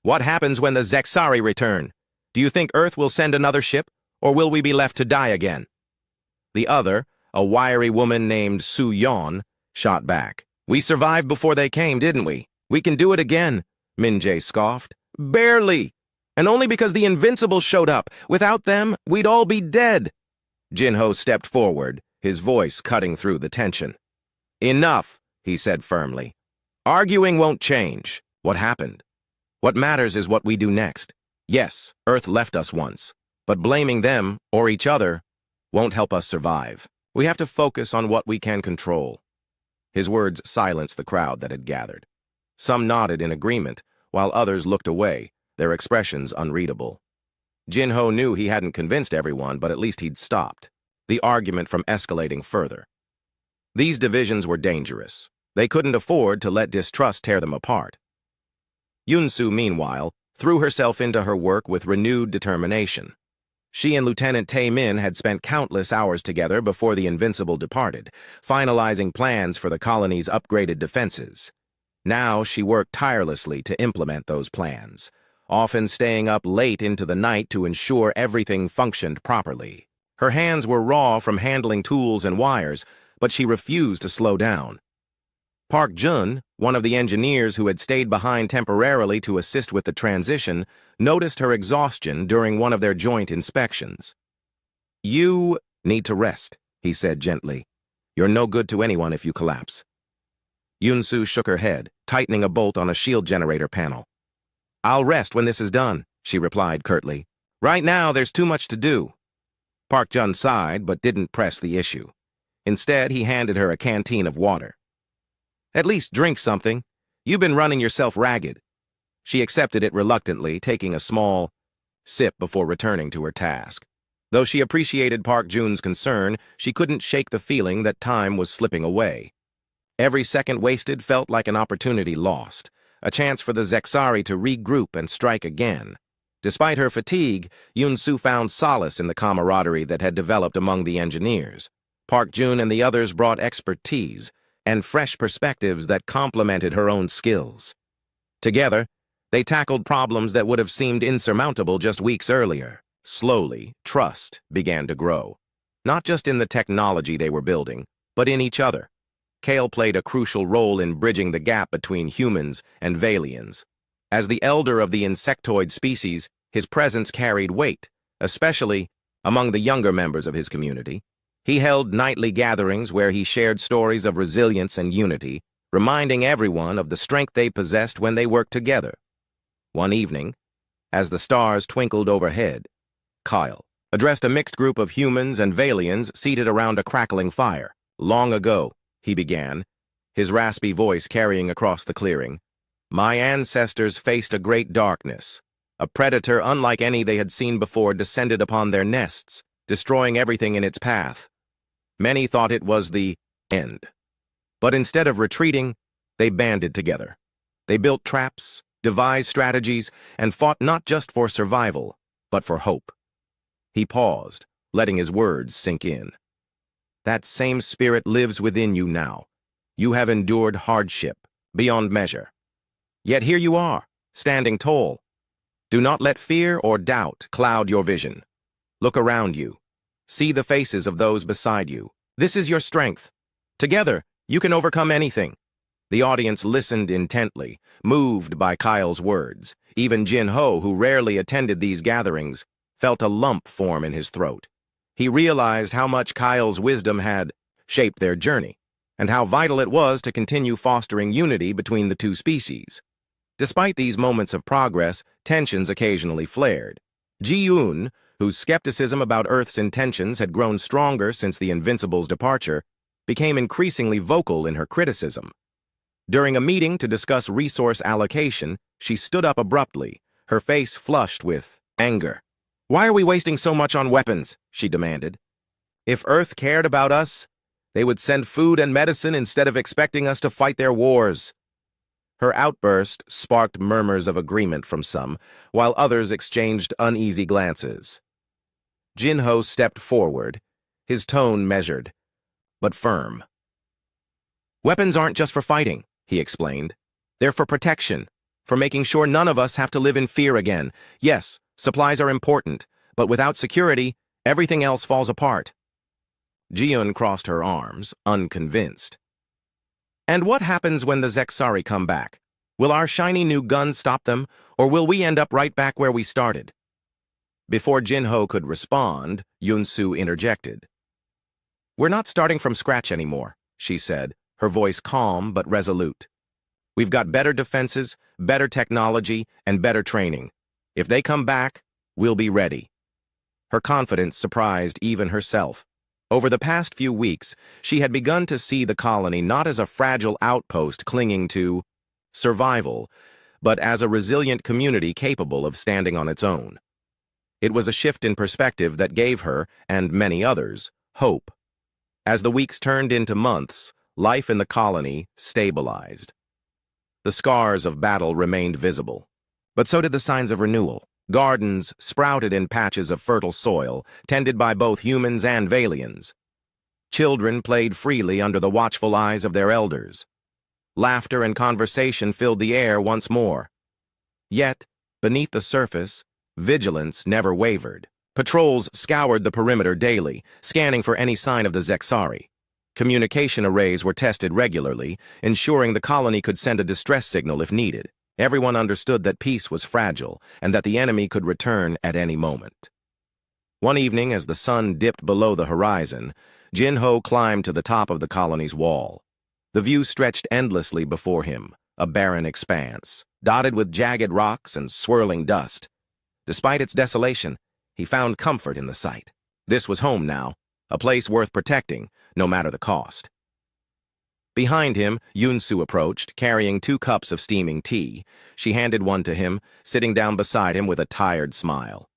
"What happens when the Zexari return? Do you think Earth will send another ship, or will we be left to die again?" The other, a wiry woman named Su Yeon, shot back. "We survived before they came, didn't we? We can do it again," Min Jae scoffed. "Barely! And only because the Invincibles showed up. Without them, we'd all be dead." Jin-ho stepped forward, his voice cutting through the tension. "Enough," he said firmly. "Arguing won't change. What happened? What matters is what we do next. Yes, Earth left us once, but blaming them, or each other, won't help us survive. We have to focus on what we can control." His words silenced the crowd that had gathered. Some nodded in agreement, while others looked away, their expressions unreadable. Jin-ho knew he hadn't convinced everyone, but at least he'd stopped the argument from escalating further. These divisions were dangerous. They couldn't afford to let distrust tear them apart. Yunsu, meanwhile, threw herself into her work with renewed determination. She and Lieutenant Tae-min had spent countless hours together before the Invincible departed, finalizing plans for the colony's upgraded defenses. Now she worked tirelessly to implement those plans, often staying up late into the night to ensure everything functioned properly. Her hands were raw from handling tools and wires, but she refused to slow down. Park Jun, one of the engineers who had stayed behind temporarily to assist with the transition, noticed her exhaustion during one of their joint inspections. "You need to rest," he said gently. "You're no good to anyone if you collapse." Yunsu shook her head, tightening a bolt on a shield generator panel. "I'll rest when this is done," she replied curtly. "Right now, there's too much to do." Park Jun sighed, but didn't press the issue. Instead, he handed her a canteen of water. "At least drink something. You've been running yourself ragged." She accepted it reluctantly, taking a small sip before returning to her task. Though she appreciated Park Jun's concern, she couldn't shake the feeling that time was slipping away. Every second wasted felt like an opportunity lost, a chance for the Zexari to regroup and strike again. Despite her fatigue, Yunsu found solace in the camaraderie that had developed among the engineers. Park Jun and the others brought expertise and fresh perspectives that complemented her own skills. Together, they tackled problems that would have seemed insurmountable just weeks earlier. Slowly, trust began to grow, not just in the technology they were building, but in each other. Kale played a crucial role in bridging the gap between humans and Valians. As the elder of the insectoid species, his presence carried weight, especially among the younger members of his community. He held nightly gatherings where he shared stories of resilience and unity, reminding everyone of the strength they possessed when they worked together. One evening, as the stars twinkled overhead, Kyle addressed a mixed group of humans and Valians seated around a crackling fire. "Long ago," he began, his raspy voice carrying across the clearing, "my ancestors faced a great darkness. A predator unlike any they had seen before descended upon their nests, destroying everything in its path. Many thought it was the end. But instead of retreating, they banded together. They built traps, devised strategies, and fought not just for survival, but for hope." He paused, letting his words sink in. "That same spirit lives within you now. You have endured hardship beyond measure. Yet here you are, standing tall. Do not let fear or doubt cloud your vision. Look around you. See the faces of those beside you. This is your strength. Together, you can overcome anything." The audience listened intently, moved by Kyle's words. Even Jin-ho, who rarely attended these gatherings, felt a lump form in his throat. He realized how much Kyle's wisdom had shaped their journey, and how vital it was to continue fostering unity between the two species. Despite these moments of progress, tensions occasionally flared. Ji-yoon, whose skepticism about Earth's intentions had grown stronger since the Invincible's departure, became increasingly vocal in her criticism. During a meeting to discuss resource allocation, she stood up abruptly, her face flushed with anger. "Why are we wasting so much on weapons?" she demanded. "If Earth cared about us, they would send food and medicine instead of expecting us to fight their wars." Her outburst sparked murmurs of agreement from some, while others exchanged uneasy glances. Jin-Ho stepped forward, his tone measured, but firm. "Weapons aren't just for fighting," he explained. "They're for protection, for making sure none of us have to live in fear again. Yes, supplies are important, but without security, everything else falls apart." Ji-Eun crossed her arms, unconvinced. "And what happens when the Zexari come back? Will our shiny new guns stop them, or will we end up right back where we started?" Before Jin-Ho could respond, Yoon-soo interjected. "We're not starting from scratch anymore," she said, her voice calm but resolute. "We've got better defenses, better technology, and better training. If they come back, we'll be ready." Her confidence surprised even herself. Over the past few weeks, she had begun to see the colony not as a fragile outpost clinging to survival, but as a resilient community capable of standing on its own. It was a shift in perspective that gave her, and many others, hope. As the weeks turned into months, life in the colony stabilized. The scars of battle remained visible, but so did the signs of renewal. Gardens sprouted in patches of fertile soil, tended by both humans and Valians. Children played freely under the watchful eyes of their elders. Laughter and conversation filled the air once more. Yet, beneath the surface, vigilance never wavered. Patrols scoured the perimeter daily, scanning for any sign of the Zexari. Communication arrays were tested regularly, ensuring the colony could send a distress signal if needed. Everyone understood that peace was fragile and that the enemy could return at any moment. One evening, as the sun dipped below the horizon, Jin-Ho climbed to the top of the colony's wall. The view stretched endlessly before him, a barren expanse, dotted with jagged rocks and swirling dust. Despite its desolation, he found comfort in the sight. This was home now, a place worth protecting, no matter the cost. Behind him, Yoon-soo approached, carrying 2 cups of steaming tea. She handed one to him, sitting down beside him with a tired smile.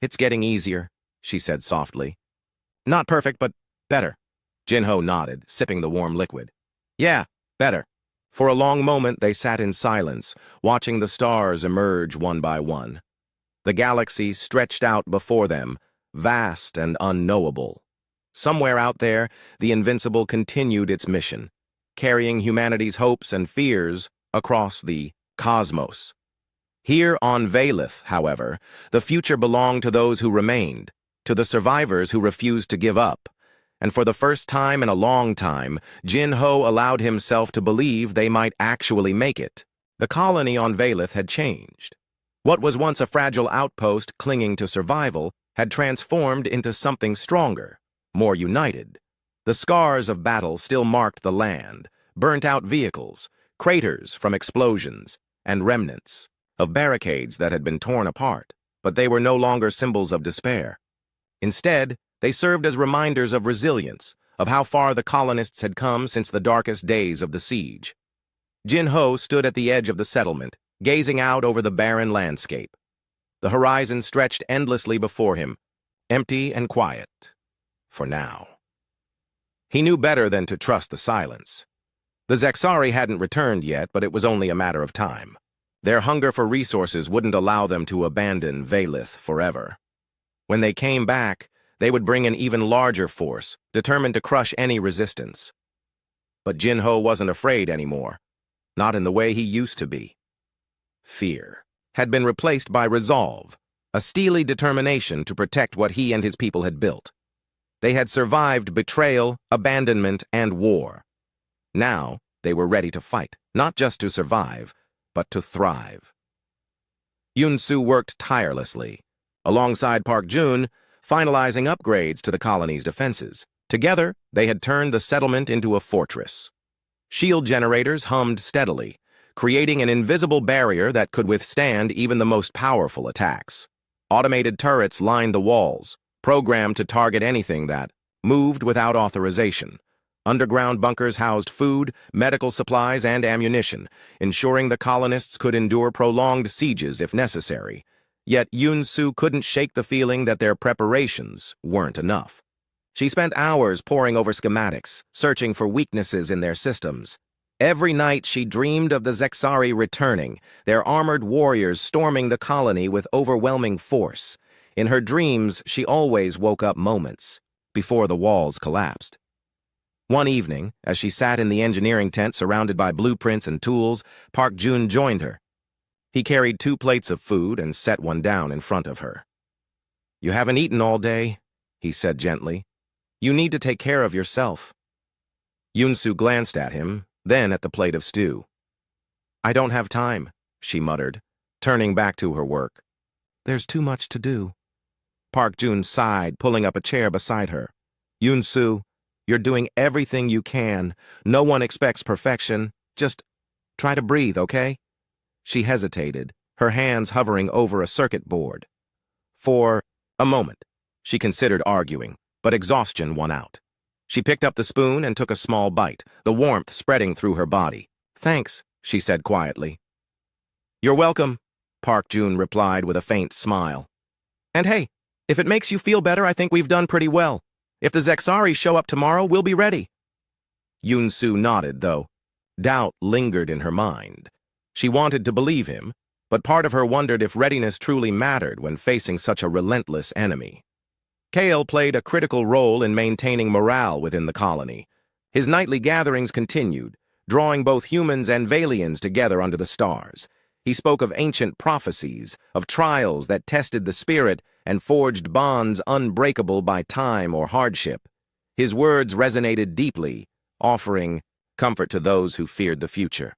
"It's getting easier," she said softly. "Not perfect, but better." Jin-Ho nodded, sipping the warm liquid. "Yeah, better." For a long moment they sat in silence, watching the stars emerge one by one. The galaxy stretched out before them, vast and unknowable. Somewhere out there, the Invincible continued its mission, carrying humanity's hopes and fears across the cosmos. Here on Valith, however, the future belonged to those who remained, to the survivors who refused to give up. And for the first time in a long time, Jin-Ho allowed himself to believe they might actually make it. The colony on Valith had changed. What was once a fragile outpost clinging to survival had transformed into something stronger, more united. The scars of battle still marked the land, burnt-out vehicles, craters from explosions, and remnants of barricades that had been torn apart, but they were no longer symbols of despair. Instead, they served as reminders of resilience, of how far the colonists had come since the darkest days of the siege. Jin-Ho stood at the edge of the settlement, gazing out over the barren landscape. The horizon stretched endlessly before him, empty and quiet, for now. He knew better than to trust the silence. The Zexari hadn't returned yet, but it was only a matter of time. Their hunger for resources wouldn't allow them to abandon Valith forever. When they came back, they would bring an even larger force, determined to crush any resistance. But Jin-Ho wasn't afraid anymore, not in the way he used to be. Fear had been replaced by resolve, a steely determination to protect what he and his people had built. They had survived betrayal, abandonment, and war. Now they were ready to fight, not just to survive, but to thrive. Yoon-soo worked tirelessly, alongside Park Jun, finalizing upgrades to the colony's defenses. Together, they had turned the settlement into a fortress. Shield generators hummed steadily, creating an invisible barrier that could withstand even the most powerful attacks. Automated turrets lined the walls, programmed to target anything that moved without authorization. Underground bunkers housed food, medical supplies, and ammunition, ensuring the colonists could endure prolonged sieges if necessary. Yet Yun-Su couldn't shake the feeling that their preparations weren't enough. She spent hours poring over schematics, searching for weaknesses in their systems. Every night she dreamed of the Zexari returning, their armored warriors storming the colony with overwhelming force. In her dreams, she always woke up moments before the walls collapsed. One evening, as she sat in the engineering tent surrounded by blueprints and tools, Park Jun joined her. He carried 2 plates of food and set one down in front of her. "You haven't eaten all day," he said gently. "You need to take care of yourself." Yun-Su glanced at him, then at the plate of stew. "I don't have time," she muttered, turning back to her work. "There's too much to do." Park Jun sighed, pulling up a chair beside her. "Yun-Su, you're doing everything you can. No one expects perfection. Just try to breathe, okay?" She hesitated, her hands hovering over a circuit board. For a moment, she considered arguing, but exhaustion won out. She picked up the spoon and took a small bite, the warmth spreading through her body. "Thanks," she said quietly. "You're welcome," Park Jun replied with a faint smile. "And hey, if it makes you feel better, I think we've done pretty well. If the Zexari show up tomorrow, we'll be ready." Yun-Su nodded, though doubt lingered in her mind. She wanted to believe him, but part of her wondered if readiness truly mattered when facing such a relentless enemy. Kale played a critical role in maintaining morale within the colony. His nightly gatherings continued, drawing both humans and Valians together under the stars. He spoke of ancient prophecies, of trials that tested the spirit and forged bonds unbreakable by time or hardship. His words resonated deeply, offering comfort to those who feared the future.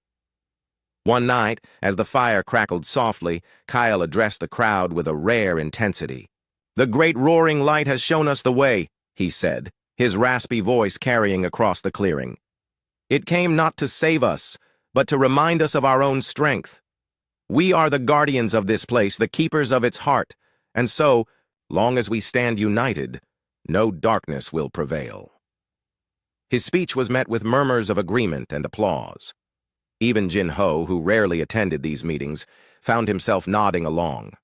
One night, as the fire crackled softly, Kyle addressed the crowd with a rare intensity. "The great roaring light has shown us the way," he said, his raspy voice carrying across the clearing. "It came not to save us, but to remind us of our own strength. We are the guardians of this place, the keepers of its heart, and so, long as we stand united, no darkness will prevail." His speech was met with murmurs of agreement and applause. Even Jin-Ho, who rarely attended these meetings, found himself nodding along.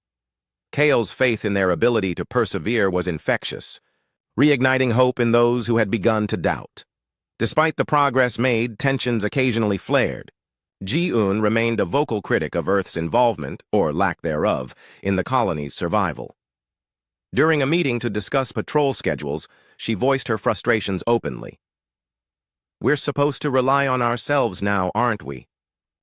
Kale's faith in their ability to persevere was infectious, reigniting hope in those who had begun to doubt. Despite the progress made, tensions occasionally flared. Ji-un remained a vocal critic of Earth's involvement, or lack thereof, in the colony's survival. During a meeting to discuss patrol schedules, she voiced her frustrations openly. "We're supposed to rely on ourselves now, aren't we?"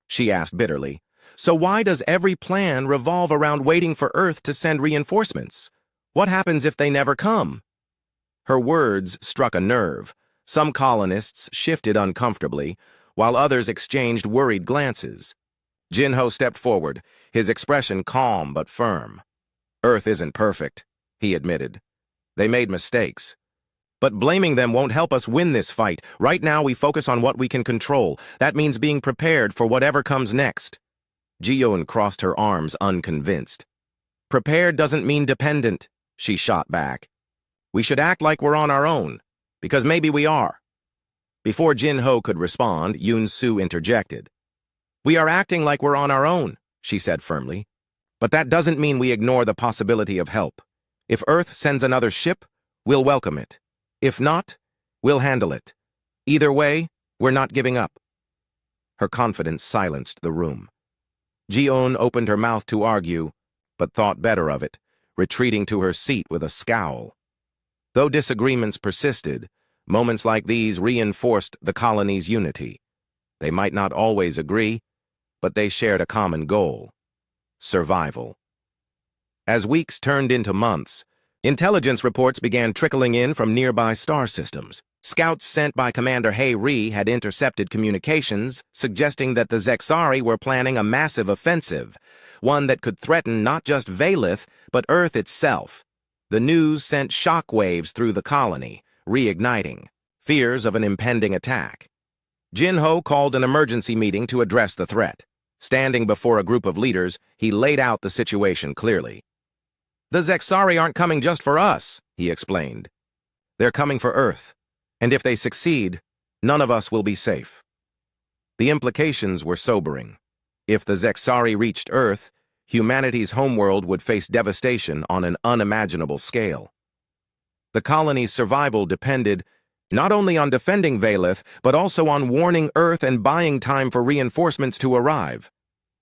she asked bitterly. "So why does every plan revolve around waiting for Earth to send reinforcements? What happens if they never come?" Her words struck a nerve. Some colonists shifted uncomfortably, while others exchanged worried glances. Jin-Ho stepped forward, his expression calm but firm. "Earth isn't perfect," he admitted. "They made mistakes. But blaming them won't help us win this fight. Right now we focus on what we can control. That means being prepared for whatever comes next." Ji-un crossed her arms, unconvinced. "Prepared doesn't mean dependent," she shot back. "We should act like we're on our own, because maybe we are." Before Jin-Ho could respond, Yun-Su interjected. "We are acting like we're on our own," she said firmly. "But that doesn't mean we ignore the possibility of help. If Earth sends another ship, we'll welcome it. If not, we'll handle it. Either way, we're not giving up." Her confidence silenced the room. Ji-un opened her mouth to argue, but thought better of it, retreating to her seat with a scowl. Though disagreements persisted, moments like these reinforced the colony's unity. They might not always agree, but they shared a common goal: survival. As weeks turned into months, intelligence reports began trickling in from nearby star systems. Scouts sent by Commander Hae-ri had intercepted communications, suggesting that the Zexari were planning a massive offensive, one that could threaten not just Valith, but Earth itself. The news sent shockwaves through the colony, reigniting fears of an impending attack. Jin-Ho called an emergency meeting to address the threat. Standing before a group of leaders, he laid out the situation clearly. The Zexari aren't coming just for us, he explained. They're coming for Earth, and if they succeed, none of us will be safe. The implications were sobering. If the Zexari reached Earth, humanity's homeworld would face devastation on an unimaginable scale. The colony's survival depended not only on defending Valith, but also on warning Earth and buying time for reinforcements to arrive.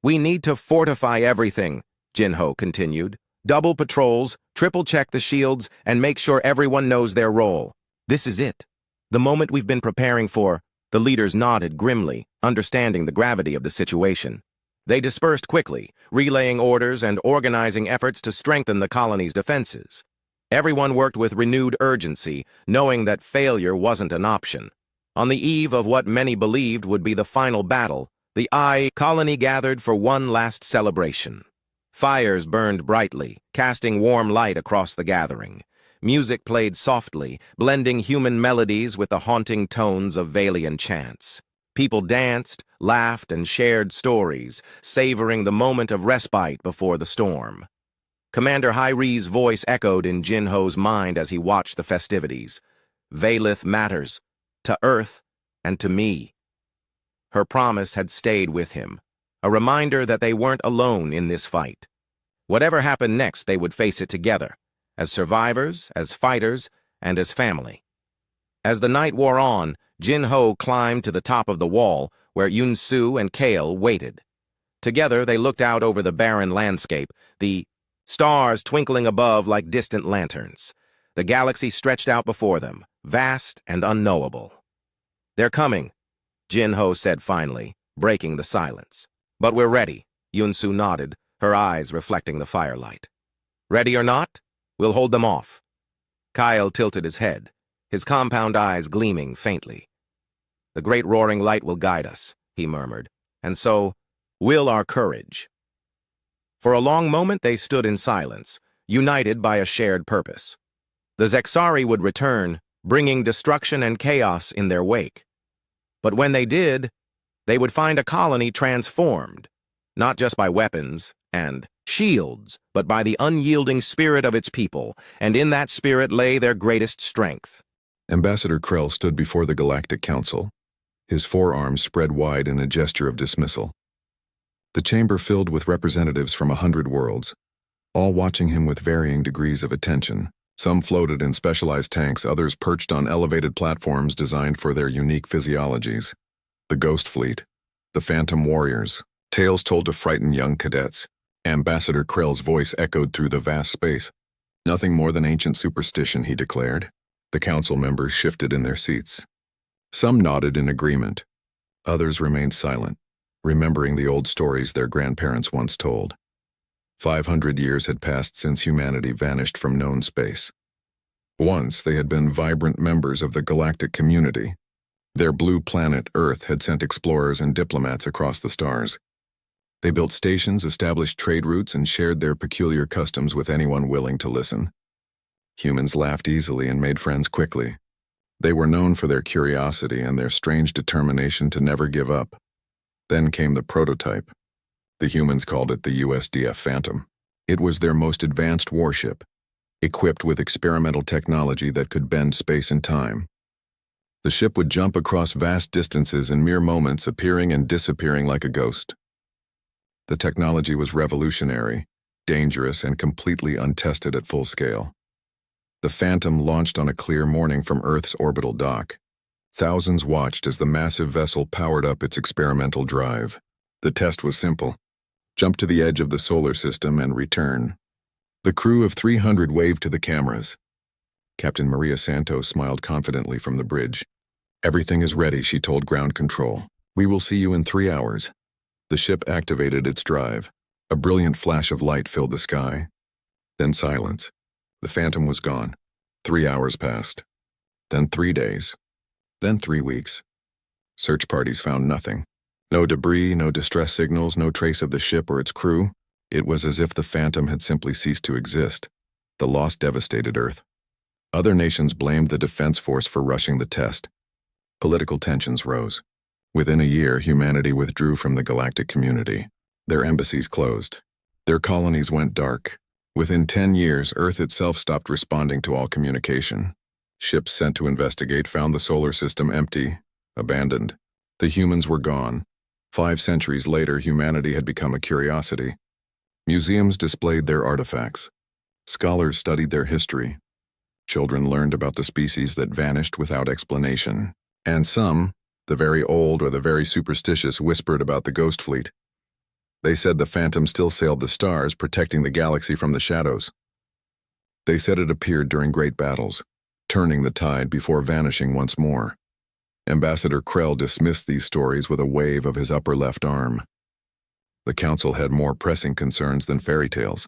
We need to fortify everything, Jinho continued. Double patrols, triple-check the shields, and make sure everyone knows their role. This is it. The moment we've been preparing for. The leaders nodded grimly, understanding the gravity of the situation. They dispersed quickly, relaying orders and organizing efforts to strengthen the colony's defenses. Everyone worked with renewed urgency, knowing that failure wasn't an option. On the eve of what many believed would be the final battle, the colony gathered for one last celebration. Fires burned brightly, casting warm light across the gathering. Music played softly, blending human melodies with the haunting tones of Valian chants. People danced, laughed, and shared stories, savoring the moment of respite before the storm. Commander Hyree's voice echoed in Jinho's mind as he watched the festivities. Valith matters, to Earth and to me. Her promise had stayed with him, a reminder that they weren't alone in this fight. Whatever happened next, they would face it together, as survivors, as fighters, and as family. As the night wore on, Jinho climbed to the top of the wall, where Yunsu and Kale waited. Together, they looked out over the barren landscape, the stars twinkling above like distant lanterns. The galaxy stretched out before them, vast and unknowable. They're coming, Jinho said finally, breaking the silence. But we're ready, Yunsu nodded, her eyes reflecting the firelight. Ready or not, we'll hold them off. Kyle tilted his head, his compound eyes gleaming faintly. The great roaring light will guide us, he murmured, and so will our courage. For a long moment they stood in silence, united by a shared purpose. The Zexari would return, bringing destruction and chaos in their wake. But when they did, they would find a colony transformed, not just by weapons and shields, but by the unyielding spirit of its people, and in that spirit lay their greatest strength. Ambassador Krell stood before the Galactic Council, his forearms spread wide in a gesture of dismissal. The chamber filled with representatives from 100 worlds, all watching him with varying degrees of attention. Some floated in specialized tanks, others perched on elevated platforms designed for their unique physiologies. The Ghost Fleet, the Phantom Warriors, tales told to frighten young cadets. Ambassador Krell's voice echoed through the vast space. Nothing more than ancient superstition, he declared. The council members shifted in their seats. Some nodded in agreement. Others remained silent, remembering the old stories their grandparents once told. 500 years had passed since humanity vanished from known space. Once they had been vibrant members of the galactic community. Their blue planet, Earth, had sent explorers and diplomats across the stars. They built stations, established trade routes, and shared their peculiar customs with anyone willing to listen. Humans laughed easily and made friends quickly. They were known for their curiosity and their strange determination to never give up. Then came the prototype. The humans called it the USDF Phantom. It was their most advanced warship, equipped with experimental technology that could bend space and time. The ship would jump across vast distances in mere moments, appearing and disappearing like a ghost. The technology was revolutionary, dangerous, and completely untested at full scale. The Phantom launched on a clear morning from Earth's orbital dock. Thousands watched as the massive vessel powered up its experimental drive. The test was simple. Jump to the edge of the solar system and return. The crew of 300 waved to the cameras. Captain Maria Santos smiled confidently from the bridge. Everything is ready, she told ground control. We will see you in 3 hours. The ship activated its drive. A brilliant flash of light filled the sky. Then silence. The Phantom was gone. 3 hours passed. Then 3 days. Then 3 weeks. Search parties found nothing. No debris, no distress signals, no trace of the ship or its crew. It was as if the Phantom had simply ceased to exist. The loss devastated Earth. Other nations blamed the Defense Force for rushing the test. Political tensions rose. Within a year, humanity withdrew from the galactic community. Their embassies closed. Their colonies went dark. Within 10 years, Earth itself stopped responding to all communication. Ships sent to investigate found the solar system empty, abandoned. The humans were gone. 5 centuries later, humanity had become a curiosity. Museums displayed their artifacts. Scholars studied their history. Children learned about the species that vanished without explanation. And some, the very old or the very superstitious, whispered about the ghost fleet. They said the Phantom still sailed the stars, protecting the galaxy from the shadows. They said it appeared during great battles, turning the tide before vanishing once more. Ambassador Krell dismissed these stories with a wave of his upper left arm. The Council had more pressing concerns than fairy tales.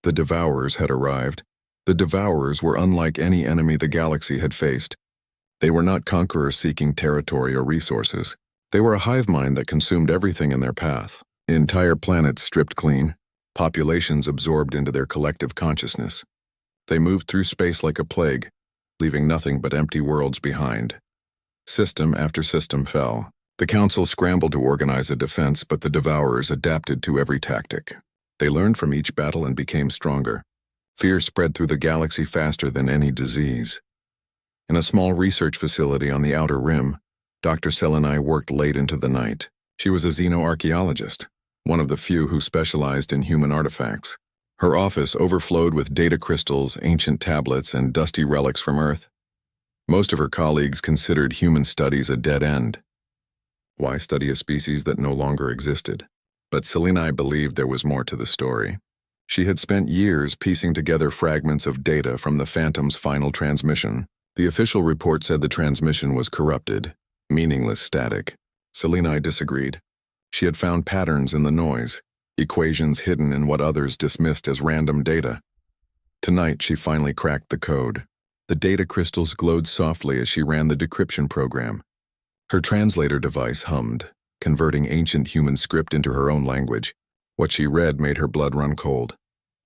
The Devourers had arrived. The Devourers were unlike any enemy the galaxy had faced. They were not conquerors seeking territory or resources. They were a hive mind that consumed everything in their path. Entire planets stripped clean, populations absorbed into their collective consciousness. They moved through space like a plague, leaving nothing but empty worlds behind. System after system fell. The Council scrambled to organize a defense, but the Devourers adapted to every tactic. They learned from each battle and became stronger. Fear spread through the galaxy faster than any disease. In a small research facility on the Outer Rim, Dr. Selenai worked late into the night. She was a xenoarchaeologist, one of the few who specialized in human artifacts. Her office overflowed with data crystals, ancient tablets, and dusty relics from Earth. Most of her colleagues considered human studies a dead end. Why study a species that no longer existed? But Selenai believed there was more to the story. She had spent years piecing together fragments of data from the Phantom's final transmission. The official report said the transmission was corrupted, meaningless static. Selenai disagreed. She had found patterns in the noise, equations hidden in what others dismissed as random data. Tonight, she finally cracked the code. The data crystals glowed softly as she ran the decryption program. Her translator device hummed, converting ancient human script into her own language. What she read made her blood run cold.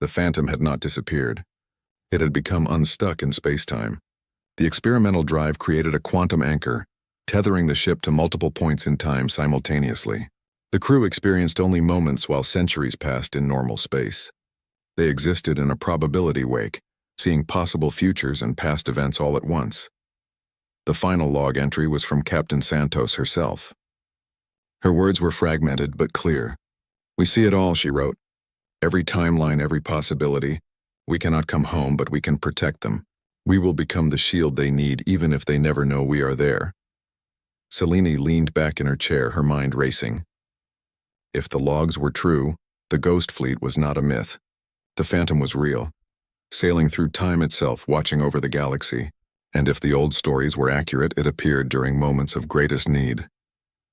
The Phantom had not disappeared. It had become unstuck in space-time. The experimental drive created a quantum anchor, tethering the ship to multiple points in time simultaneously. The crew experienced only moments while centuries passed in normal space. They existed in a probability wake, seeing possible futures and past events all at once. The final log entry was from Captain Santos herself. Her words were fragmented but clear. "We see it all," she wrote. "Every timeline, every possibility. We cannot come home, but we can protect them. We will become the shield they need, even if they never know we are there." Selene leaned back in her chair, her mind racing. If the logs were true, the ghost fleet was not a myth. The Phantom was real, sailing through time itself, watching over the galaxy. And if the old stories were accurate, it appeared during moments of greatest need.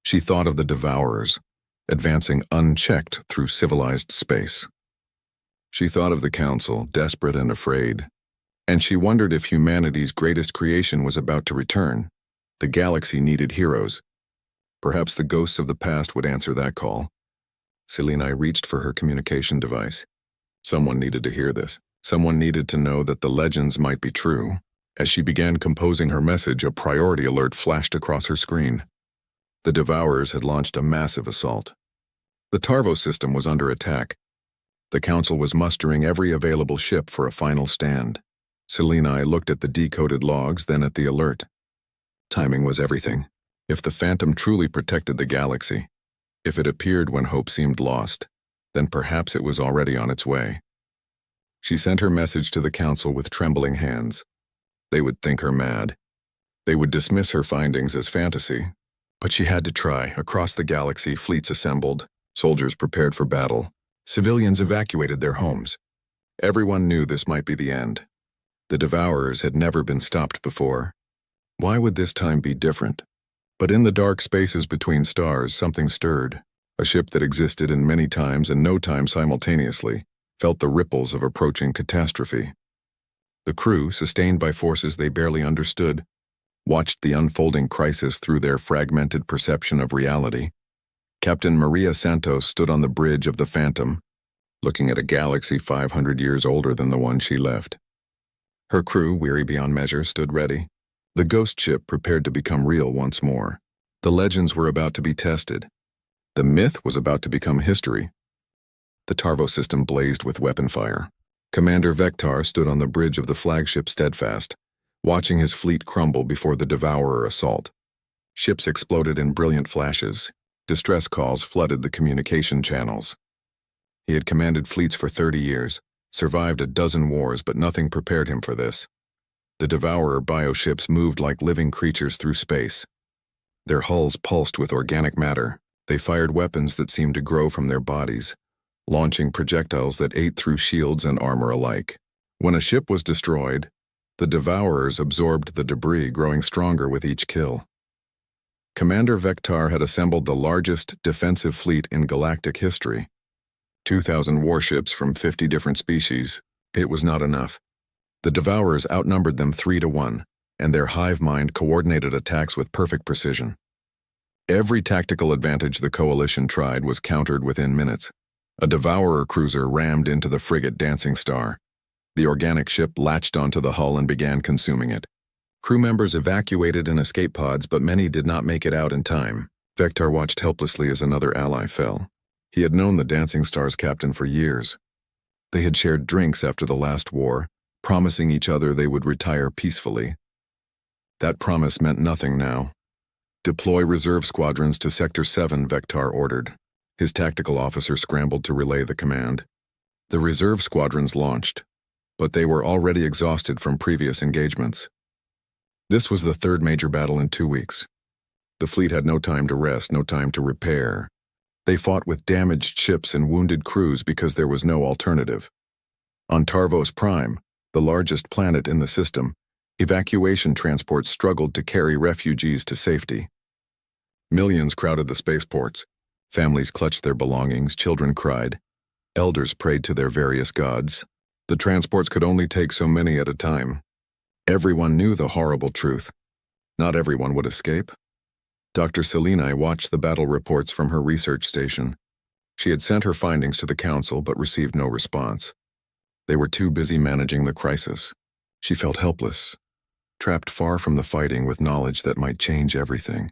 She thought of the Devourers, advancing unchecked through civilized space. She thought of the Council, desperate and afraid. And she wondered if humanity's greatest creation was about to return. The galaxy needed heroes. Perhaps the ghosts of the past would answer that call. Selenai reached for her communication device. Someone needed to hear this. Someone needed to know that the legends might be true. As she began composing her message, a priority alert flashed across her screen. The Devourers had launched a massive assault. The Tarvo system was under attack. The Council was mustering every available ship for a final stand. Selenai looked at the decoded logs, then at the alert. Timing was everything. If the Phantom truly protected the galaxy, if it appeared when hope seemed lost, then perhaps it was already on its way. She sent her message to the Council with trembling hands. They would think her mad. They would dismiss her findings as fantasy. But she had to try. Across the galaxy, fleets assembled, soldiers prepared for battle, civilians evacuated their homes. Everyone knew this might be the end. The Devourers had never been stopped before. Why would this time be different? But in the dark spaces between stars, something stirred. A ship that existed in many times and no time simultaneously felt the ripples of approaching catastrophe. The crew, sustained by forces they barely understood, watched the unfolding crisis through their fragmented perception of reality. Captain Maria Santos stood on the bridge of the Phantom, looking at a galaxy 500 years older than the one she left. Her crew, weary beyond measure, stood ready. The ghost ship prepared to become real once more. The legends were about to be tested. The myth was about to become history. The Tarvo system blazed with weapon fire. Commander Vectar stood on the bridge of the flagship steadfast, watching his fleet crumble before the Devourer assault. Ships exploded in brilliant flashes. Distress calls flooded the communication channels. He had commanded fleets for 30 years, survived a dozen wars, but nothing prepared him for this. The Devourer bioships moved like living creatures through space. Their hulls pulsed with organic matter. They fired weapons that seemed to grow from their bodies, launching projectiles that ate through shields and armor alike. When a ship was destroyed, the Devourers absorbed the debris, growing stronger with each kill. Commander Vectar had assembled the largest defensive fleet in galactic history. 2,000 warships from 50 different species. It was not enough. The Devourers outnumbered them 3-1, and their hive mind coordinated attacks with perfect precision. Every tactical advantage the Coalition tried was countered within minutes. A Devourer cruiser rammed into the frigate Dancing Star. The organic ship latched onto the hull and began consuming it. Crew members evacuated in escape pods, but many did not make it out in time. Vectar watched helplessly as another ally fell. He had known the Dancing Star's captain for years. They had shared drinks after the last war, promising each other they would retire peacefully. That promise meant nothing now. Deploy reserve squadrons to Sector 7, Vectar ordered. His tactical officer scrambled to relay the command. The reserve squadrons launched, but they were already exhausted from previous engagements. This was the third major battle in 2 weeks. The fleet had no time to rest, no time to repair. They fought with damaged ships and wounded crews because there was no alternative. On Tarvos Prime, the largest planet in the system, evacuation transports struggled to carry refugees to safety. Millions crowded the spaceports. Families clutched their belongings, children cried. Elders prayed to their various gods. The transports could only take so many at a time. Everyone knew the horrible truth. Not everyone would escape. Dr. Seleni watched the battle reports from her research station. She had sent her findings to the council but received no response. They were too busy managing the crisis. She felt helpless, trapped far from the fighting with knowledge that might change everything.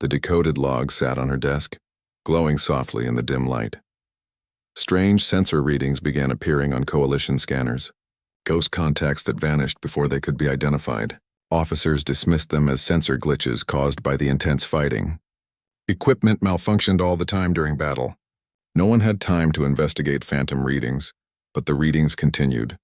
The decoded log sat on her desk, glowing softly in the dim light. Strange sensor readings began appearing on Coalition scanners. Ghost contacts that vanished before they could be identified. Officers dismissed them as sensor glitches caused by the intense fighting. Equipment malfunctioned all the time during battle. No one had time to investigate phantom readings, but the readings continued.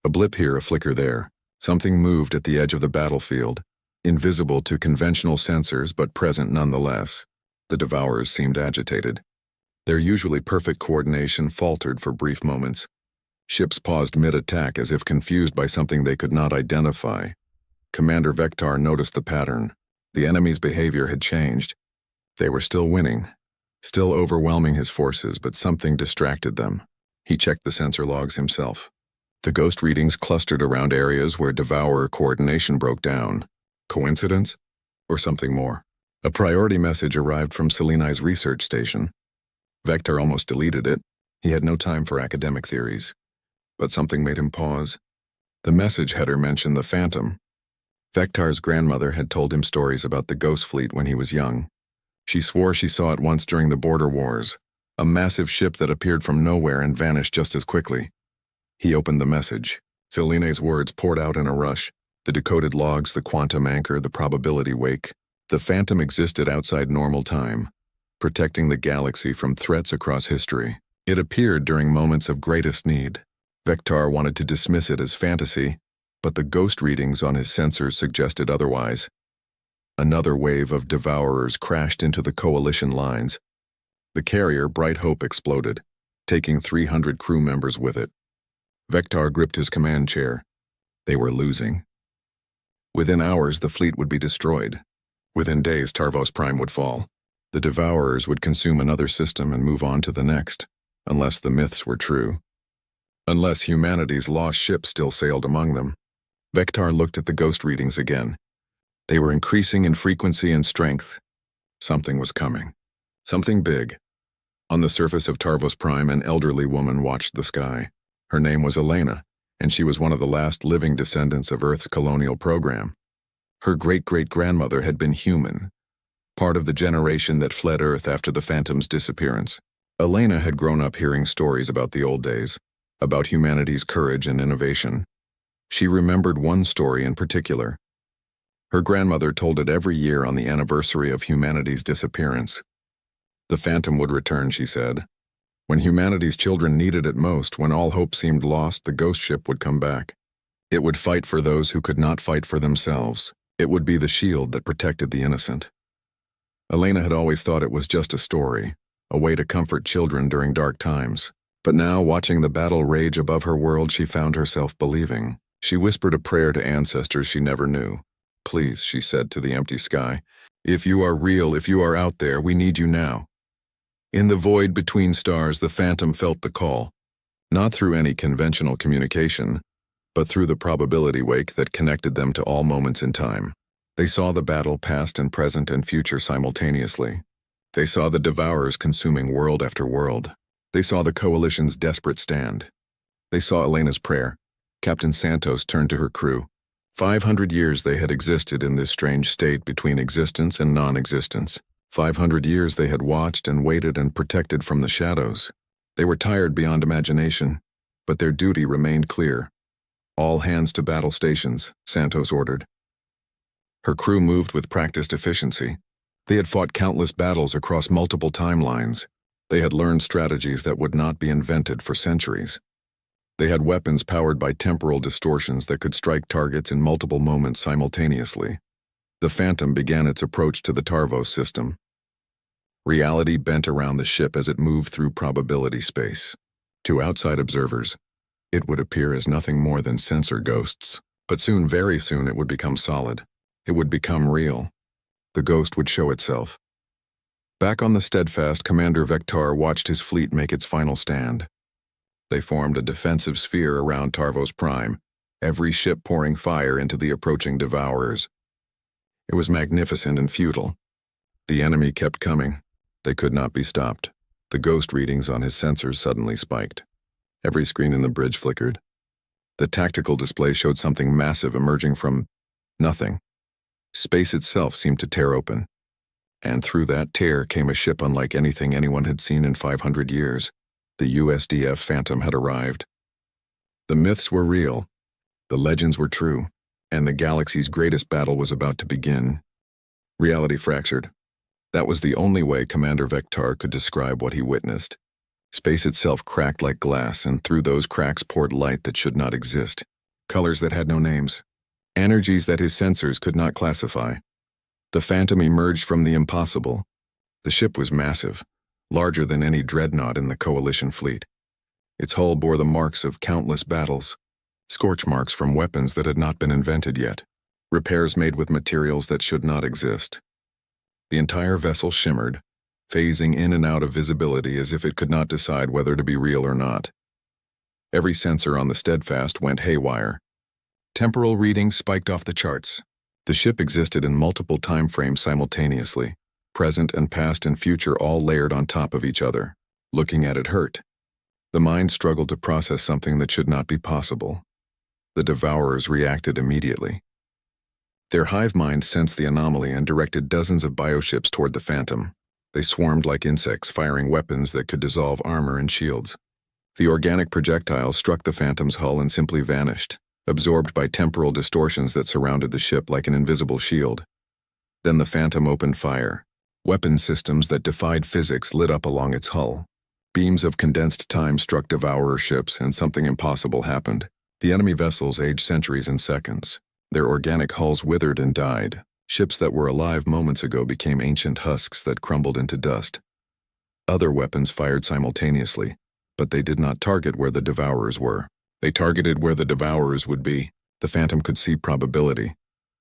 A blip here, a flicker there. Something moved at the edge of the battlefield, invisible to conventional sensors but present nonetheless. The Devourers seemed agitated. Their usually perfect coordination faltered for brief moments. Ships paused mid-attack as if confused by something they could not identify. Commander Vectar noticed the pattern. The enemy's behavior had changed. They were still winning, still overwhelming his forces, but something distracted them. He checked the sensor logs himself. The ghost readings clustered around areas where Devourer coordination broke down. Coincidence? Or something more? A priority message arrived from Seleni's research station. Vectar almost deleted it. He had no time for academic theories. But something made him pause. The message header mentioned the Phantom. Vectar's grandmother had told him stories about the Ghost Fleet when he was young. She swore she saw it once during the border wars, a massive ship that appeared from nowhere and vanished just as quickly. He opened the message. Selene's words poured out in a rush. The decoded logs, the quantum anchor, the probability wake. The Phantom existed outside normal time, protecting the galaxy from threats across history. It appeared during moments of greatest need. Vectar wanted to dismiss it as fantasy, but the ghost readings on his sensors suggested otherwise. Another wave of Devourers crashed into the Coalition lines. The carrier, Bright Hope, exploded, taking 300 crew members with it. Vectar gripped his command chair. They were losing. Within hours, the fleet would be destroyed. Within days, Tarvos Prime would fall. The Devourers would consume another system and move on to the next, unless the myths were true. Unless humanity's lost ship still sailed among them. Vectar looked at the ghost readings again. They were increasing in frequency and strength. Something was coming. Something big. On the surface of Tarvos Prime, an elderly woman watched the sky. Her name was Elena, and she was one of the last living descendants of Earth's colonial program. Her great-great-grandmother had been human, part of the generation that fled Earth after the Phantom's disappearance. Elena had grown up hearing stories about the old days, about humanity's courage and innovation. She remembered one story in particular. Her grandmother told it every year on the anniversary of humanity's disappearance. The Phantom would return, she said. When humanity's children needed it most, when all hope seemed lost, the ghost ship would come back. It would fight for those who could not fight for themselves. It would be the shield that protected the innocent. Elena had always thought it was just a story, a way to comfort children during dark times. But now, watching the battle rage above her world, she found herself believing. She whispered a prayer to ancestors she never knew. "Please," she said to the empty sky, "if you are real, if you are out there, we need you now." In the void between stars, the Phantom felt the call, not through any conventional communication, but through the probability wake that connected them to all moments in time. They saw the battle, past and present and future simultaneously. They saw the Devourers consuming world after world. They saw the Coalition's desperate stand. They saw Elena's prayer. Captain Santos turned to her crew. 500 years they had existed in this strange state between existence and non-existence. 500 years they had watched and waited and protected from the shadows. They were tired beyond imagination, but their duty remained clear. "All hands to battle stations," Santos ordered. Her crew moved with practiced efficiency. They had fought countless battles across multiple timelines. They had learned strategies that would not be invented for centuries. They had weapons powered by temporal distortions that could strike targets in multiple moments simultaneously. The Phantom began its approach to the Tarvos system. Reality bent around the ship as it moved through probability space. To outside observers, it would appear as nothing more than sensor ghosts. But soon, very soon, it would become solid. It would become real. The ghost would show itself. Back on the Steadfast, Commander Vector watched his fleet make its final stand. They formed a defensive sphere around Tarvos Prime, every ship pouring fire into the approaching Devourers. It was magnificent and futile. The enemy kept coming. They could not be stopped. The ghost readings on his sensors suddenly spiked. Every screen in the bridge flickered. The tactical display showed something massive emerging from nothing. Space itself seemed to tear open. And through that tear came a ship unlike anything anyone had seen in 500 years. The USDF Phantom had arrived. The myths were real. The legends were true. And the galaxy's greatest battle was about to begin. Reality fractured. That was the only way Commander Vector could describe what he witnessed. Space itself cracked like glass, and through those cracks poured light that should not exist. Colors that had no names. Energies that his sensors could not classify. The Phantom emerged from the impossible. The ship was massive, larger than any dreadnought in the Coalition fleet. Its hull bore the marks of countless battles. Scorch marks from weapons that had not been invented yet. Repairs made with materials that should not exist. The entire vessel shimmered, phasing in and out of visibility as if it could not decide whether to be real or not. Every sensor on the Steadfast went haywire. Temporal readings spiked off the charts. The ship existed in multiple time frames simultaneously, present and past and future all layered on top of each other. Looking at it hurt. The mind struggled to process something that should not be possible. The Devourers reacted immediately. Their hive mind sensed the anomaly and directed dozens of bioships toward the Phantom. They swarmed like insects, firing weapons that could dissolve armor and shields. The organic projectiles struck the Phantom's hull and simply vanished, absorbed by temporal distortions that surrounded the ship like an invisible shield. Then the Phantom opened fire. Weapon systems that defied physics lit up along its hull. Beams of condensed time struck Devourer ships, and something impossible happened. The enemy vessels aged centuries in seconds. Their organic hulls withered and died. Ships that were alive moments ago became ancient husks that crumbled into dust. Other weapons fired simultaneously, but they did not target where the Devourers were. They targeted where the Devourers would be. The Phantom could see probability,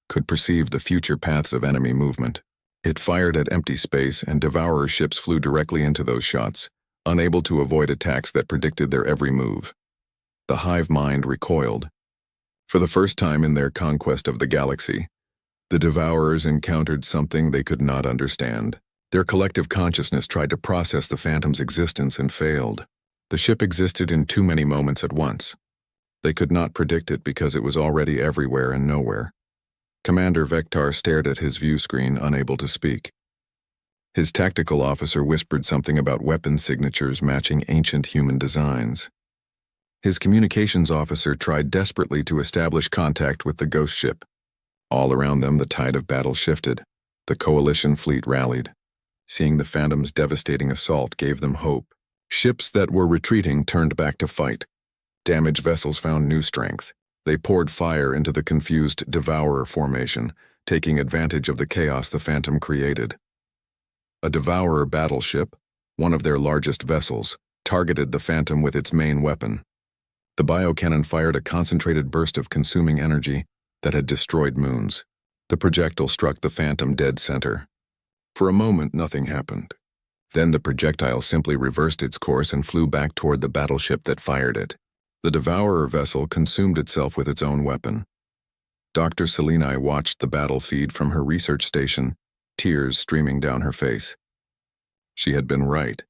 could perceive the future paths of enemy movement. It fired at empty space, and Devourer ships flew directly into those shots, unable to avoid attacks that predicted their every move. The hive mind recoiled. For the first time in their conquest of the galaxy, the Devourers encountered something they could not understand. Their collective consciousness tried to process the Phantom's existence and failed. The ship existed in too many moments at once. They could not predict it because it was already everywhere and nowhere. Commander Vector stared at his view screen, unable to speak. His tactical officer whispered something about weapon signatures matching ancient human designs. His communications officer tried desperately to establish contact with the ghost ship. All around them, the tide of battle shifted. The coalition fleet rallied. Seeing the Phantom's devastating assault gave them hope. Ships that were retreating turned back to fight. Damaged vessels found new strength. They poured fire into the confused Devourer formation, taking advantage of the chaos the Phantom created. A Devourer battleship, one of their largest vessels, targeted the Phantom with its main weapon. The biocannon fired a concentrated burst of consuming energy that had destroyed moons. The projectile struck the Phantom dead center. For a moment, nothing happened. Then the projectile simply reversed its course and flew back toward the battleship that fired it. The Devourer vessel consumed itself with its own weapon. Dr. Seleni watched the battle feed from her research station, tears streaming down her face. She had been right.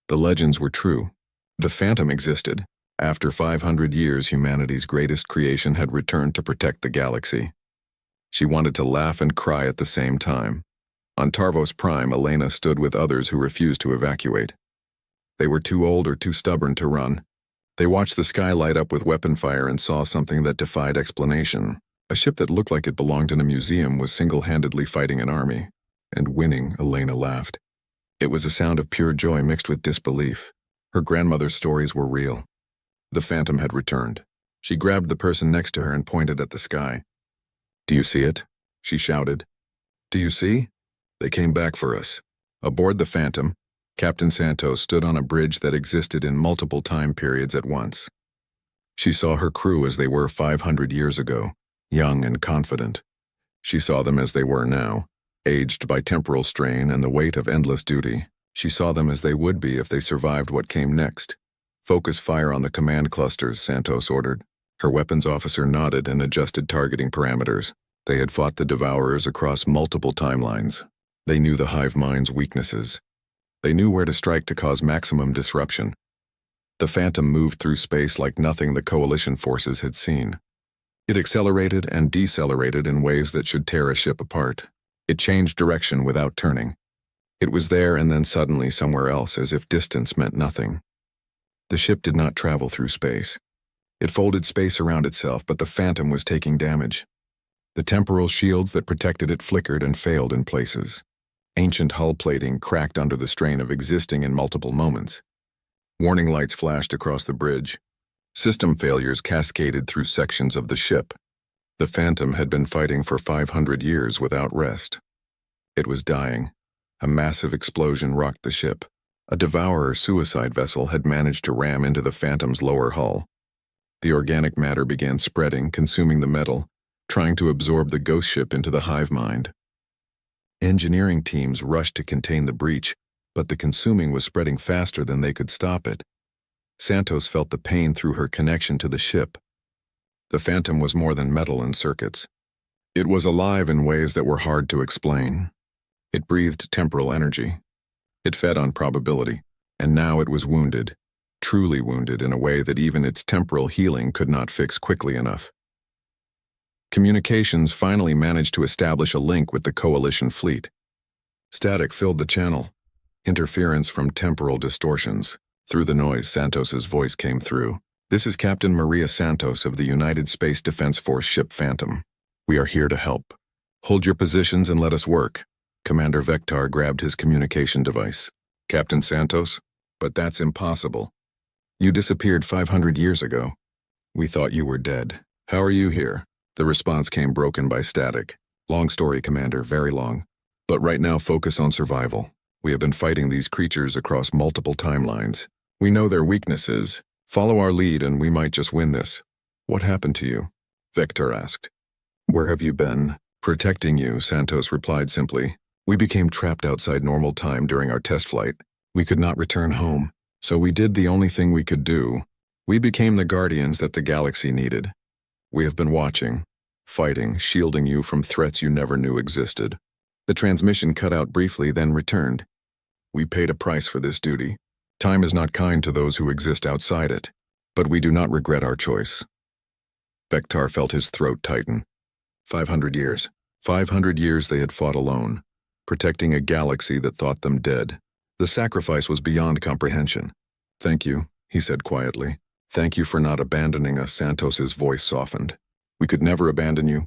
The legends were true. The Phantom existed. After 500 years, humanity's greatest creation had returned to protect the galaxy. She wanted to laugh and cry at the same time. On Tarvos Prime, Elena stood with others who refused to evacuate. They were too old or too stubborn to run. They watched the sky light up with weapon fire and saw something that defied explanation. A ship that looked like it belonged in a museum was single-handedly fighting an army. And winning, Elena laughed. It was a sound of pure joy mixed with disbelief. Her grandmother's stories were real. The Phantom had returned. She grabbed the person next to her and pointed at the sky. "Do you see it?" she shouted. "Do you see? They came back for us." Aboard the Phantom, Captain Santos stood on a bridge that existed in multiple time periods at once. She saw her crew as they were 500 years ago, young and confident. She saw them as they were now, aged by temporal strain and the weight of endless duty. She saw them as they would be if they survived what came next. "Focus fire on the command clusters," Santos ordered. Her weapons officer nodded and adjusted targeting parameters. They had fought the Devourers across multiple timelines. They knew the hive mind's weaknesses. They knew where to strike to cause maximum disruption. The Phantom moved through space like nothing the Coalition forces had seen. It accelerated and decelerated in ways that should tear a ship apart. It changed direction without turning. It was there and then suddenly somewhere else, as if distance meant nothing. The ship did not travel through space. It folded space around itself, but the Phantom was taking damage. The temporal shields that protected it flickered and failed in places. Ancient hull plating cracked under the strain of existing in multiple moments. Warning lights flashed across the bridge. System failures cascaded through sections of the ship. The Phantom had been fighting for 500 years without rest. It was dying. A massive explosion rocked the ship. A Devourer suicide vessel had managed to ram into the Phantom's lower hull. The organic matter began spreading, consuming the metal, trying to absorb the ghost ship into the hive mind. Engineering teams rushed to contain the breach, but the consuming was spreading faster than they could stop it. Santos felt the pain through her connection to the ship. The Phantom was more than metal and circuits. It was alive in ways that were hard to explain. It breathed temporal energy. It fed on probability, and now it was wounded, truly wounded in a way that even its temporal healing could not fix quickly enough. Communications finally managed to establish a link with the Coalition fleet. Static filled the channel, interference from temporal distortions. Through the noise, Santos's voice came through. "This is Captain Maria Santos of the United Space Defense Force ship Phantom. We are here to help. Hold your positions and let us work." Commander Vector grabbed his communication device. "Captain Santos? But that's impossible. You disappeared 500 years ago. We thought you were dead. How are you here?" The response came broken by static. "Long story, Commander, very long. But right now focus on survival. We have been fighting these creatures across multiple timelines. We know their weaknesses. Follow our lead and we might just win this." "What happened to you?" Vector asked. "Where have you been?" "Protecting you," Santos replied simply. "We became trapped outside normal time during our test flight. We could not return home, so we did the only thing we could do. We became the guardians that the galaxy needed. We have been watching, fighting, shielding you from threats you never knew existed." The transmission cut out briefly, then returned. "We paid a price for this duty. Time is not kind to those who exist outside it, but we do not regret our choice." Vector felt his throat tighten. 500 years. 500 years they had fought alone, protecting a galaxy that thought them dead. The sacrifice was beyond comprehension. "Thank you," he said quietly. Thank you for not abandoning us, Santos's voice softened. We could never abandon you.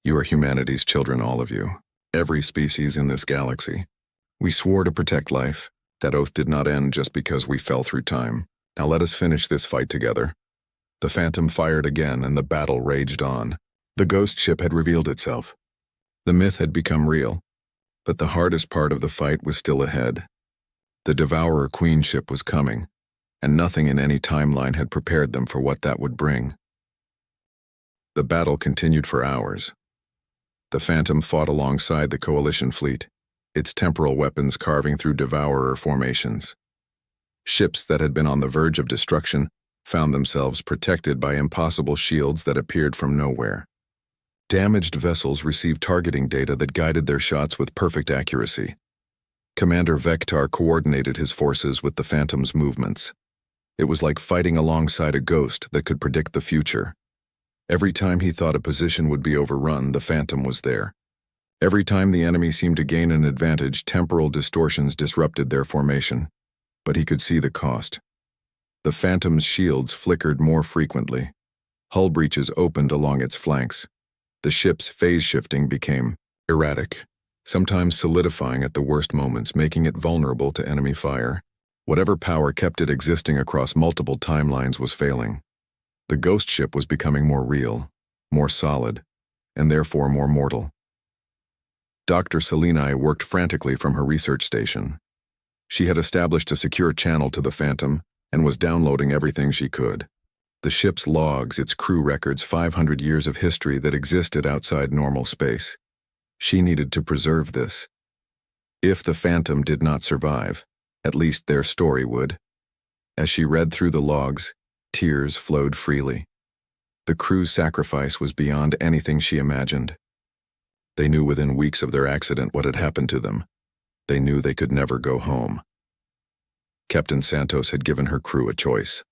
You are humanity's children, all of you. Every species in this galaxy. We swore to protect life. That oath did not end just because we fell through time. Now let us finish this fight together. The Phantom fired again, and the battle raged on. The ghost ship had revealed itself. The myth had become real. But the hardest part of the fight was still ahead. The Devourer Queen ship was coming, and nothing in any timeline had prepared them for what that would bring. The battle continued for hours. The Phantom fought alongside the Coalition fleet, its temporal weapons carving through Devourer formations. Ships that had been on the verge of destruction found themselves protected by impossible shields that appeared from nowhere. Damaged vessels received targeting data that guided their shots with perfect accuracy. Commander Vector coordinated his forces with the Phantom's movements. It was like fighting alongside a ghost that could predict the future. Every time he thought a position would be overrun, the Phantom was there. Every time the enemy seemed to gain an advantage, temporal distortions disrupted their formation. But he could see the cost. The Phantom's shields flickered more frequently. Hull breaches opened along its flanks. The ship's phase shifting became erratic, sometimes solidifying at the worst moments, making it vulnerable to enemy fire. Whatever power kept it existing across multiple timelines was failing. The ghost ship was becoming more real, more solid, and therefore more mortal. Dr. Seleni worked frantically from her research station. She had established a secure channel to the Phantom and was downloading everything she could. The ship's logs, its crew records, 500 years of history that existed outside normal space. She needed to preserve this. If the Phantom did not survive, at least their story would. As she read through the logs, tears flowed freely. The crew's sacrifice was beyond anything she imagined. They knew within weeks of their accident what had happened to them. They knew they could never go home. Captain Santos had given her crew a choice.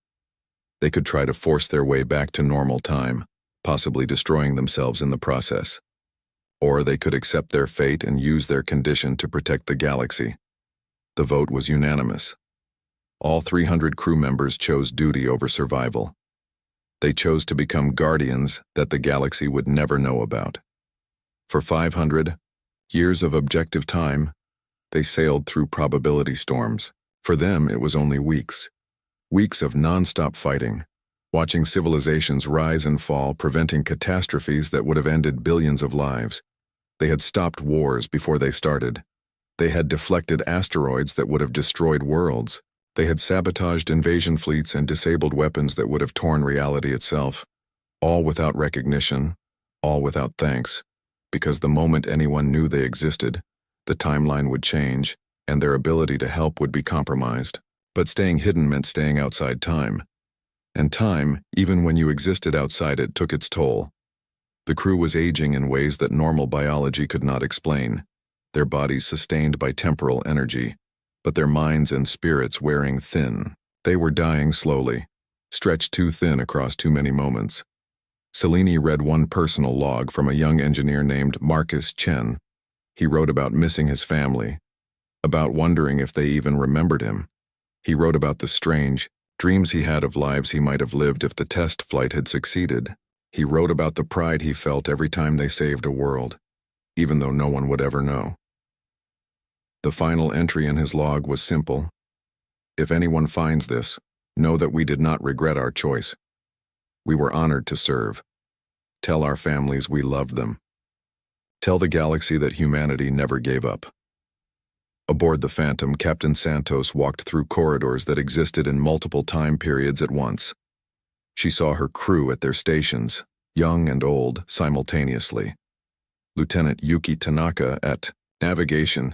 They could try to force their way back to normal time, possibly destroying themselves in the process. Or they could accept their fate and use their condition to protect the galaxy. The vote was unanimous. All 300 crew members chose duty over survival. They chose to become guardians that the galaxy would never know about. For 500 years of objective time, they sailed through probability storms. For them, it was only weeks. Weeks of non-stop fighting, watching civilizations rise and fall, preventing catastrophes that would have ended billions of lives. They had stopped wars before they started. They had deflected asteroids that would have destroyed worlds. They had sabotaged invasion fleets and disabled weapons that would have torn reality itself. All without recognition, all without thanks. Because the moment anyone knew they existed, the timeline would change, and their ability to help would be compromised. But staying hidden meant staying outside time. And time, even when you existed outside it, took its toll. The crew was aging in ways that normal biology could not explain, their bodies sustained by temporal energy, but their minds and spirits wearing thin. They were dying slowly, stretched too thin across too many moments. Seleni read one personal log from a young engineer named Marcus Chen. He wrote about missing his family, about wondering if they even remembered him. He wrote about the strange dreams he had of lives he might have lived if the test flight had succeeded. He wrote about the pride he felt every time they saved a world, even though no one would ever know. The final entry in his log was simple. If anyone finds this, know that we did not regret our choice. We were honored to serve. Tell our families we loved them. Tell the galaxy that humanity never gave up. Aboard the Phantom, Captain Santos walked through corridors that existed in multiple time periods at once. She saw her crew at their stations, young and old, simultaneously. Lieutenant Yuki Tanaka at navigation,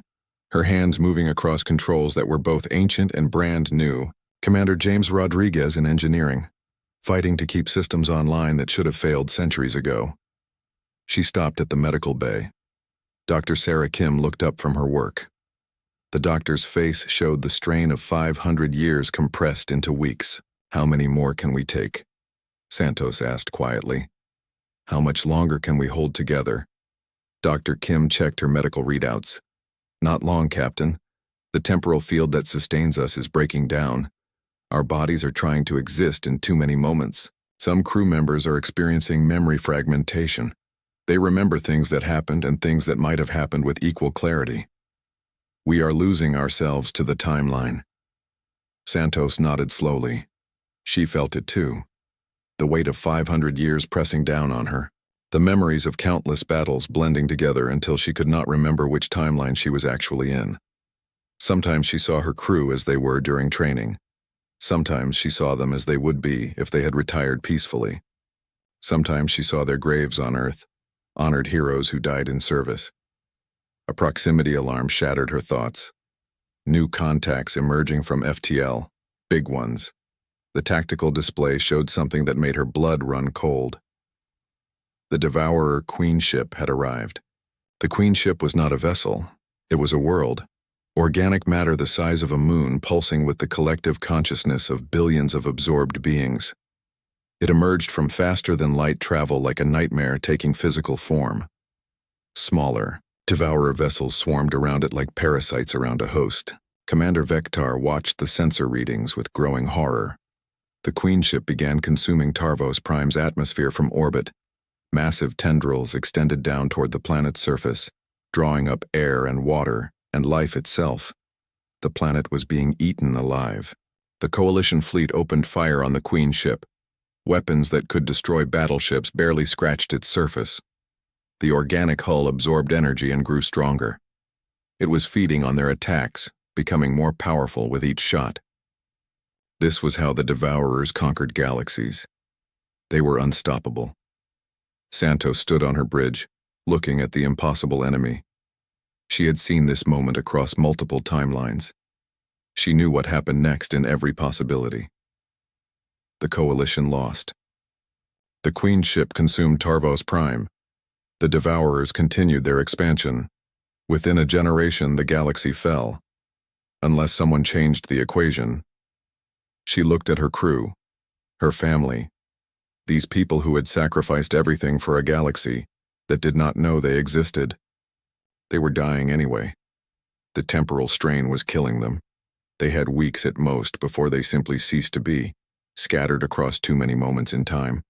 her hands moving across controls that were both ancient and brand new. Commander James Rodriguez in engineering, fighting to keep systems online that should have failed centuries ago. She stopped at the medical bay. Dr. Sarah Kim looked up from her work. The doctor's face showed the strain of 500 years compressed into weeks. How many more can we take? Santos asked quietly. How much longer can we hold together? Dr. Kim checked her medical readouts. Not long, Captain. The temporal field that sustains us is breaking down. Our bodies are trying to exist in too many moments. Some crew members are experiencing memory fragmentation. They remember things that happened and things that might have happened with equal clarity. We are losing ourselves to the timeline. Santos nodded slowly. She felt it too. The weight of 500 years pressing down on her. The memories of countless battles blending together until she could not remember which timeline she was actually in. Sometimes she saw her crew as they were during training. Sometimes she saw them as they would be if they had retired peacefully. Sometimes she saw their graves on Earth, honored heroes who died in service. A proximity alarm shattered her thoughts. New contacts emerging from FTL, big ones. The tactical display showed something that made her blood run cold. The Devourer Queen ship had arrived. The Queen ship was not a vessel. It was a world. Organic matter the size of a moon pulsing with the collective consciousness of billions of absorbed beings. It emerged from faster-than-light travel like a nightmare taking physical form. Smaller, Devourer vessels swarmed around it like parasites around a host. Commander Vector watched the sensor readings with growing horror. The Queen ship began consuming Tarvos Prime's atmosphere from orbit. Massive tendrils extended down toward the planet's surface, drawing up air and water and life itself. The planet was being eaten alive. The Coalition fleet opened fire on the Queen ship. Weapons that could destroy battleships barely scratched its surface. The organic hull absorbed energy and grew stronger. It was feeding on their attacks, becoming more powerful with each shot. This was how the Devourers conquered galaxies. They were unstoppable. Santos stood on her bridge, looking at the impossible enemy. She had seen this moment across multiple timelines. She knew what happened next in every possibility. The Coalition lost. The Queen ship consumed Tarvos Prime. The Devourers continued their expansion. Within a generation, the galaxy fell. Unless someone changed the equation. She looked at her crew, her family, these people who had sacrificed everything for a galaxy that did not know they existed. They were dying anyway. The temporal strain was killing them. They had weeks at most before they simply ceased to be, scattered across too many moments in time.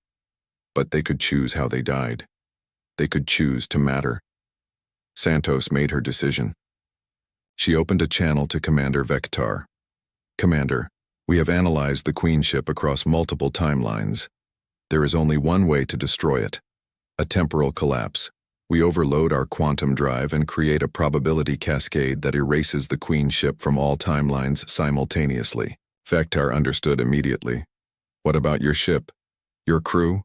But they could choose how they died. They could choose to matter. Santos made her decision. She opened a channel to Commander Vector. Commander, we have analyzed the Queen ship across multiple timelines. There is only one way to destroy it. A temporal collapse. We overload our quantum drive and create a probability cascade that erases the Queen ship from all timelines simultaneously. Vector understood immediately. What about your ship? Your crew?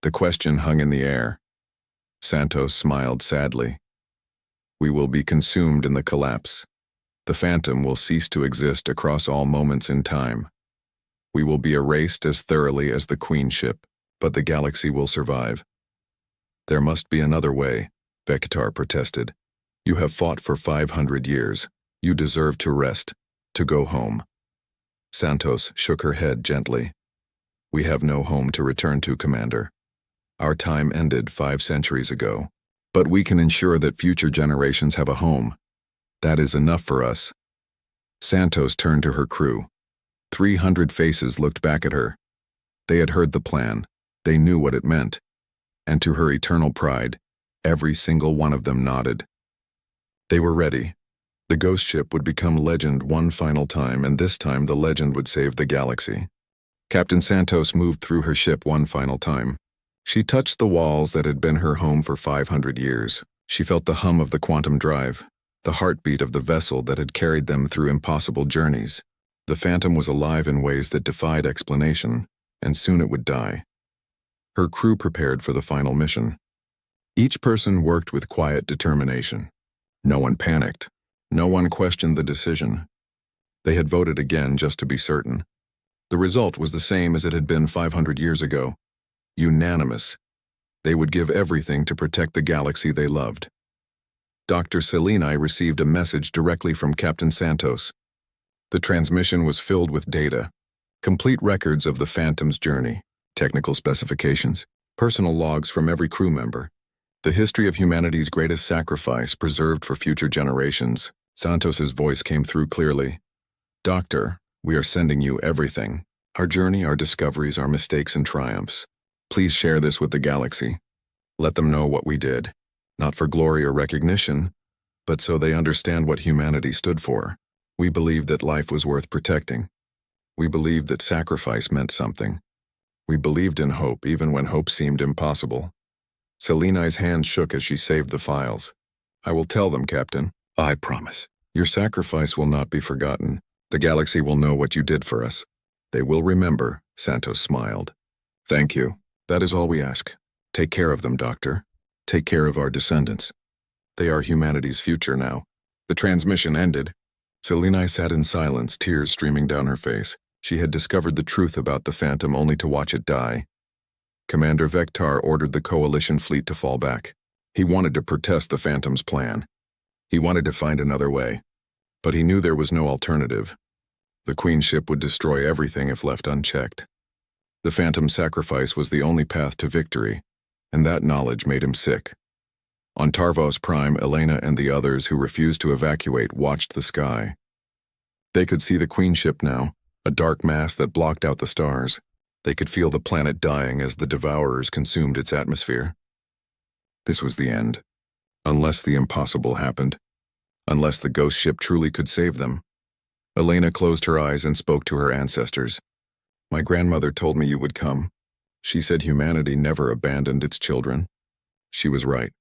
The question hung in the air. Santos smiled sadly. We will be consumed in the collapse. The Phantom will cease to exist across all moments in time. We will be erased as thoroughly as the Queen ship, but the galaxy will survive. There must be another way, Vector protested. You have fought for 500 years. You deserve to rest, to go home. Santos shook her head gently. We have no home to return to, Commander. Our time ended 5 centuries ago, but we can ensure that future generations have a home. That is enough for us. Santos turned to her crew. 300 faces looked back at her. They had heard the plan. They knew what it meant. And to her eternal pride, every single one of them nodded. They were ready. The ghost ship would become legend one final time, and this time the legend would save the galaxy. Captain Santos moved through her ship one final time. She touched the walls that had been her home for 500 years. She felt the hum of the quantum drive, the heartbeat of the vessel that had carried them through impossible journeys. The Phantom was alive in ways that defied explanation, and soon it would die. Her crew prepared for the final mission. Each person worked with quiet determination. No one panicked. No one questioned the decision. They had voted again just to be certain. The result was the same as it had been 500 years ago. Unanimous. They would give everything to protect the galaxy they loved. Dr. Seleni received a message directly from Captain Santos. The transmission was filled with data, complete records of the Phantom's journey, technical specifications, personal logs from every crew member, the history of humanity's greatest sacrifice preserved for future generations. Santos's voice came through clearly. Doctor, We are sending you everything. Our journey, our discoveries, our mistakes and triumphs. Please share this with the galaxy. Let them know what we did. Not for glory or recognition, but so they understand what humanity stood for. We believed that life was worth protecting. We believed that sacrifice meant something. We believed in hope even when hope seemed impossible. Selenai's hand shook as she saved the files. I will tell them, Captain. I promise. Your sacrifice will not be forgotten. The galaxy will know what you did for us. They will remember, Santos smiled. Thank you. That is all we ask. Take care of them, Doctor. Take care of our descendants. They are humanity's future now. The transmission ended. Selenai sat in silence, tears streaming down her face. She had discovered the truth about the Phantom only to watch it die. Commander Vectar ordered the Coalition fleet to fall back. He wanted to protest the Phantom's plan. He wanted to find another way. But he knew there was no alternative. The Queen ship would destroy everything if left unchecked. The Phantom's sacrifice was the only path to victory, and that knowledge made him sick. On Tarvos Prime, Elena and the others who refused to evacuate watched the sky. They could see the Queen ship now, a dark mass that blocked out the stars. They could feel the planet dying as the Devourers consumed its atmosphere. This was the end. Unless the impossible happened. Unless the ghost ship truly could save them. Elena closed her eyes and spoke to her ancestors. My grandmother told me you would come. She said humanity never abandoned its children. She was right.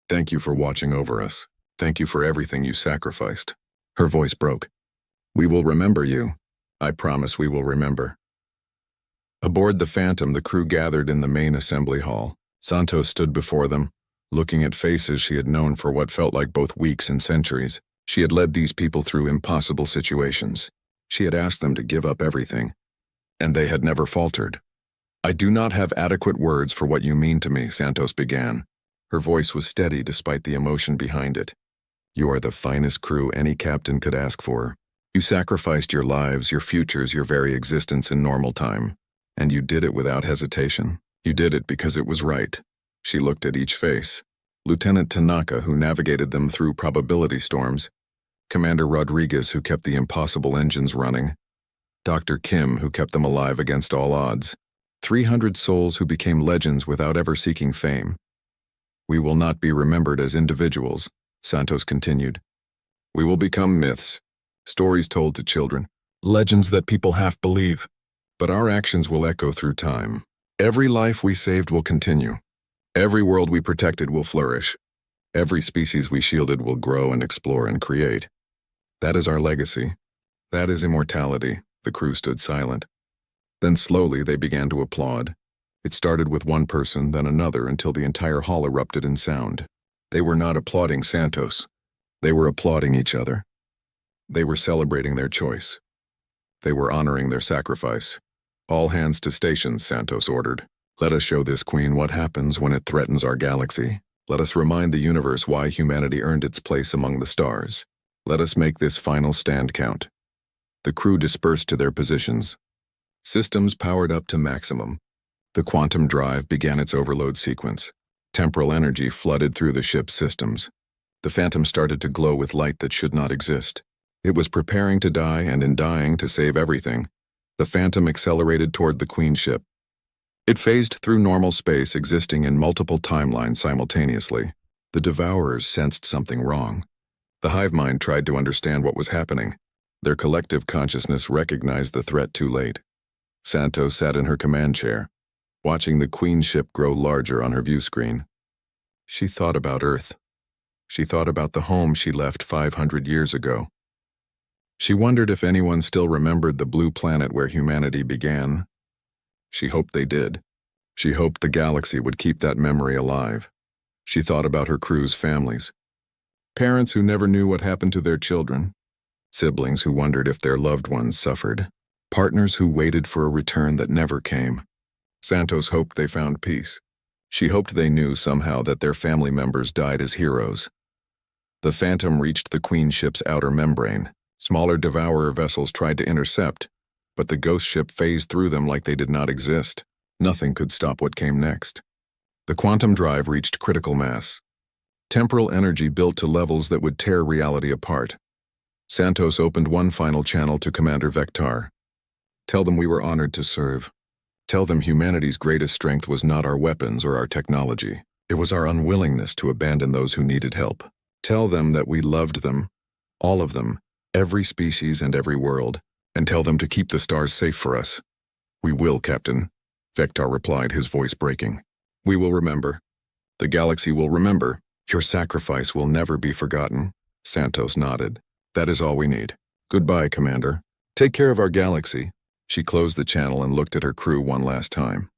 Thank you for watching over us. Thank you for everything you sacrificed. Her voice broke. We will remember you. I promise we will remember. Aboard the Phantom, the crew gathered in the main assembly hall. Santos stood before them, looking at faces she had known for what felt like both weeks and centuries. She had led these people through impossible situations. She had asked them to give up everything, and they had never faltered. I do not have adequate words for what you mean to me, Santos began. Her voice was steady despite the emotion behind it. You are the finest crew any captain could ask for. You sacrificed your lives, your futures, your very existence in normal time. And you did it without hesitation. You did it because it was right. She looked at each face. Lieutenant Tanaka, who navigated them through probability storms. Commander Rodriguez, who kept the impossible engines running. Dr. Kim, who kept them alive against all odds. 300 souls who became legends without ever seeking fame. We will not be remembered as individuals, Santos continued. We will become myths, stories told to children, legends that people half believe. But our actions will echo through time. Every life we saved will continue. Every world we protected will flourish. Every species we shielded will grow and explore and create. That is our legacy. That is immortality. The crew stood silent. Then slowly they began to applaud. It started with one person, then another, until the entire hall erupted in sound. They were not applauding Santos. They were applauding each other. They were celebrating their choice. They were honoring their sacrifice. All hands to stations, Santos ordered. Let us show this queen what happens when it threatens our galaxy. Let us remind the universe why humanity earned its place among the stars. Let us make this final stand count. The crew dispersed to their positions. Systems powered up to maximum. The quantum drive began its overload sequence. Temporal energy flooded through the ship's systems. The Phantom started to glow with light that should not exist. It was preparing to die, and in dying to save everything. The Phantom accelerated toward the Queen ship. It phased through normal space, existing in multiple timelines simultaneously. The Devourers sensed something wrong. The hive mind tried to understand what was happening. Their collective consciousness recognized the threat too late. Santos sat in her command chair, watching the Queen ship grow larger on her view screen. She thought about Earth. She thought about the home she left 500 years ago. She wondered if anyone still remembered the blue planet where humanity began. She hoped they did. She hoped the galaxy would keep that memory alive. She thought about her crew's families. Parents who never knew what happened to their children. Siblings who wondered if their loved ones suffered. Partners who waited for a return that never came. Santos hoped they found peace. She hoped they knew somehow that their family members died as heroes. The Phantom reached the Queen ship's outer membrane. Smaller Devourer vessels tried to intercept, but the ghost ship phased through them like they did not exist. Nothing could stop what came next. The quantum drive reached critical mass. Temporal energy built to levels that would tear reality apart. Santos opened one final channel to Commander Vector. Tell them we were honored to serve. Tell them humanity's greatest strength was not our weapons or our technology. It was our unwillingness to abandon those who needed help. Tell them that we loved them, all of them, every species and every world, and tell them to keep the stars safe for us. We will, Captain, Vector replied, his voice breaking. We will remember. The galaxy will remember. Your sacrifice will never be forgotten. Santos nodded. That is all we need. Goodbye, Commander. Take care of our galaxy. She closed the channel and looked at her crew one last time.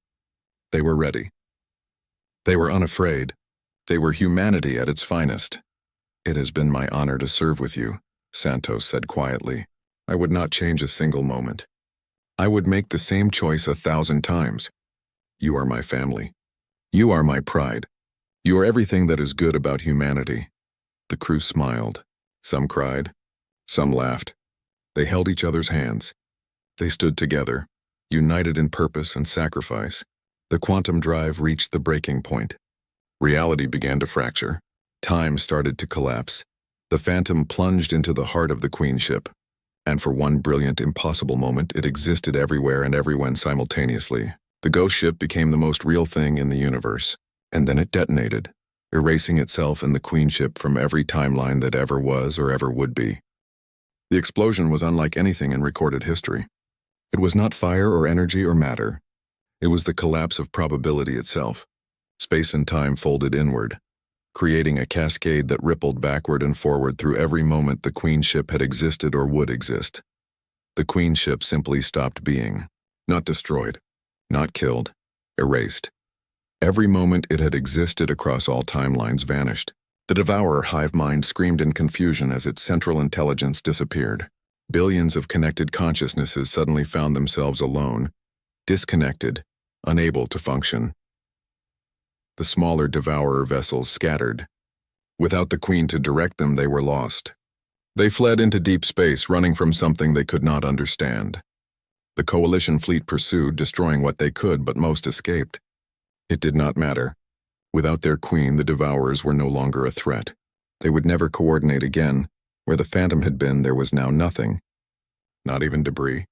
They were ready. They were unafraid. They were humanity at its finest. It has been my honor to serve with you, Santos said quietly. I would not change a single moment. I would make the same choice 1,000 times. You are my family. You are my pride. You are everything that is good about humanity. The crew smiled. Some cried. Some laughed. They held each other's hands. They stood together, united in purpose and sacrifice. The quantum drive reached the breaking point. Reality began to fracture. Time started to collapse. The Phantom plunged into the heart of the Queen ship. And for one brilliant, impossible moment, it existed everywhere and everyone simultaneously. The ghost ship became the most real thing in the universe. And then it detonated, erasing itself and the Queen ship from every timeline that ever was or ever would be. The explosion was unlike anything in recorded history. It was not fire or energy or matter. It was the collapse of probability itself. Space and time folded inward, creating a cascade that rippled backward and forward through every moment the Queen ship had existed or would exist. The Queen ship simply stopped being, not destroyed, not killed, erased. Every moment it had existed across all timelines vanished. The Devourer hive mind screamed in confusion as its central intelligence disappeared. Billions of connected consciousnesses suddenly found themselves alone, disconnected, unable to function. The smaller Devourer vessels scattered. Without the Queen to direct them, they were lost. They fled into deep space, running from something they could not understand. The Coalition fleet pursued, destroying what they could, but most escaped. It did not matter. Without their Queen, the Devourers were no longer a threat. They would never coordinate again. Where the Phantom had been, there was now nothing. Not even debris.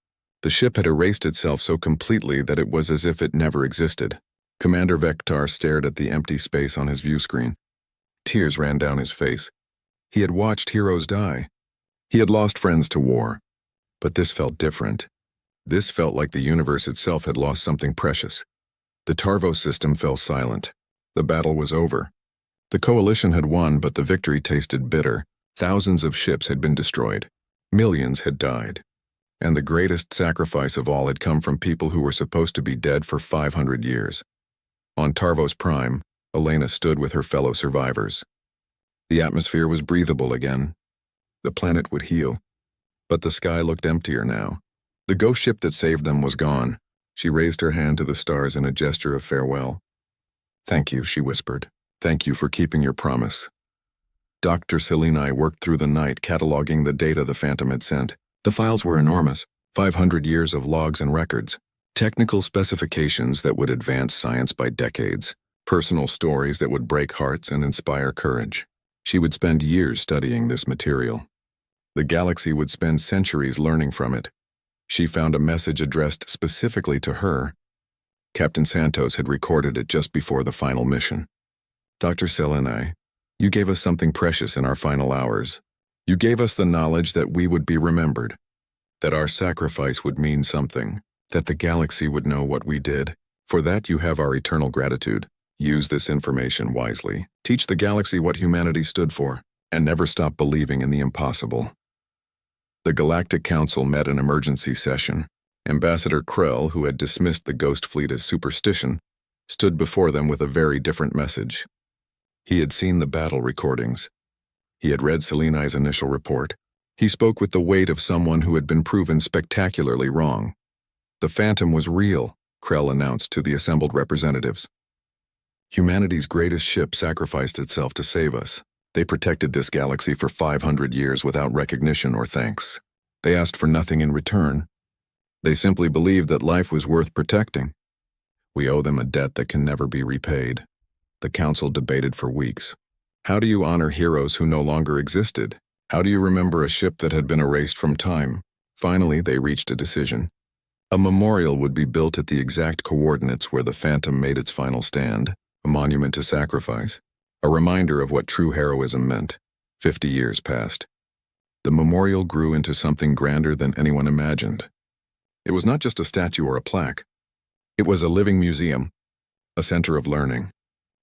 The ship had erased itself so completely that it was as if it never existed. Commander Vector stared at the empty space on his view screen. Tears ran down his face. He had watched heroes die. He had lost friends to war. But this felt different. This felt like the universe itself had lost something precious. The Tarvo system fell silent. The battle was over. The Coalition had won, but the victory tasted bitter. Thousands of ships had been destroyed. Millions had died. And the greatest sacrifice of all had come from people who were supposed to be dead for 500 years. On Tarvos Prime, Elena stood with her fellow survivors. The atmosphere was breathable again. The planet would heal. But the sky looked emptier now. The ghost ship that saved them was gone. She raised her hand to the stars in a gesture of farewell. Thank you, she whispered. Thank you for keeping your promise. Dr. Seleni worked through the night cataloging the data the Phantom had sent. The files were enormous, 500 years of logs and records, technical specifications that would advance science by decades, personal stories that would break hearts and inspire courage. She would spend years studying this material. The galaxy would spend centuries learning from it. She found a message addressed specifically to her. Captain Santos had recorded it just before the final mission. Dr. Seleni, you gave us something precious in our final hours. You gave us the knowledge that we would be remembered, that our sacrifice would mean something, that the galaxy would know what we did. For that you have our eternal gratitude. Use this information wisely. Teach the galaxy what humanity stood for, and never stop believing in the impossible. The Galactic Council met an emergency session. Ambassador Krell, who had dismissed the Ghost Fleet as superstition, stood before them with a very different message. He had seen the battle recordings. He had read Seleni's initial report. He spoke with the weight of someone who had been proven spectacularly wrong. The Phantom was real, Krell announced to the assembled representatives. Humanity's greatest ship sacrificed itself to save us. They protected this galaxy for 500 years without recognition or thanks. They asked for nothing in return. They simply believed that life was worth protecting. We owe them a debt that can never be repaid. The council debated for weeks. How do you honor heroes who no longer existed? How do you remember a ship that had been erased from time? Finally, they reached a decision. A memorial would be built at the exact coordinates where the Phantom made its final stand, a monument to sacrifice, a reminder of what true heroism meant. 50 years passed. The memorial grew into something grander than anyone imagined. It was not just a statue or a plaque. It was a living museum, a center of learning,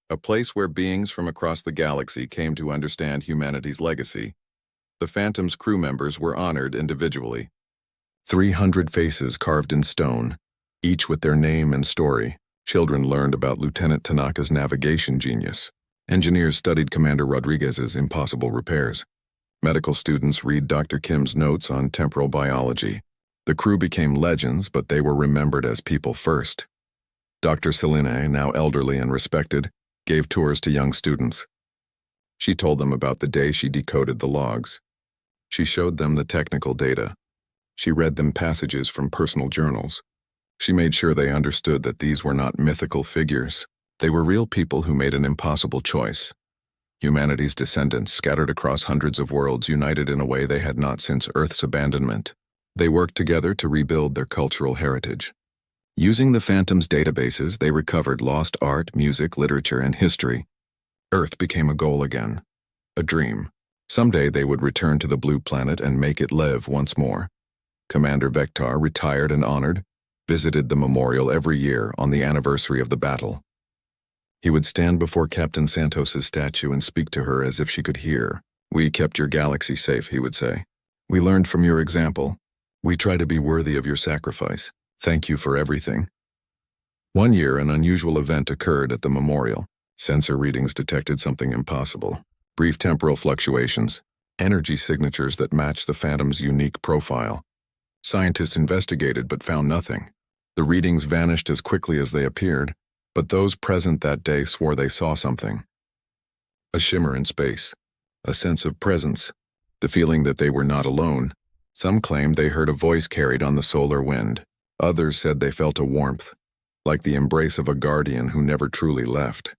a place where beings from across the galaxy came to understand humanity's legacy. The Phantom's crew members were honored individually. 300 faces carved in stone, each with their name and story. Children learned about Lieutenant Tanaka's navigation genius. Engineers studied Commander Rodriguez's impossible repairs. Medical students read Dr. Kim's notes on temporal biology. The crew became legends, but they were remembered as people first. Dr. Celine, now elderly and respected, gave tours to young students. She told them about the day she decoded the logs. She showed them the technical data. She read them passages from personal journals. She made sure they understood that these were not mythical figures. They were real people who made an impossible choice. Humanity's descendants, scattered across hundreds of worlds, united in a way they had not since Earth's abandonment. They worked together to rebuild their cultural heritage. Using the Phantom's databases, they recovered lost art, music, literature, and history. Earth became a goal again, a dream. Someday they would return to the blue planet and make it live once more. Commander Vector, retired and honored, visited the memorial every year on the anniversary of the battle. He would stand before Captain Santos's statue and speak to her as if she could hear. "We kept your galaxy safe," he would say. "We learned from your example. We try to be worthy of your sacrifice. Thank you for everything." One year, an unusual event occurred at the memorial. Sensor readings detected something impossible. Brief temporal fluctuations, energy signatures that matched the Phantom's unique profile. Scientists investigated but found nothing. The readings vanished as quickly as they appeared, but those present that day swore they saw something. A shimmer in space, a sense of presence, the feeling that they were not alone. Some claimed they heard a voice carried on the solar wind. Others said they felt a warmth, like the embrace of a guardian who never truly left.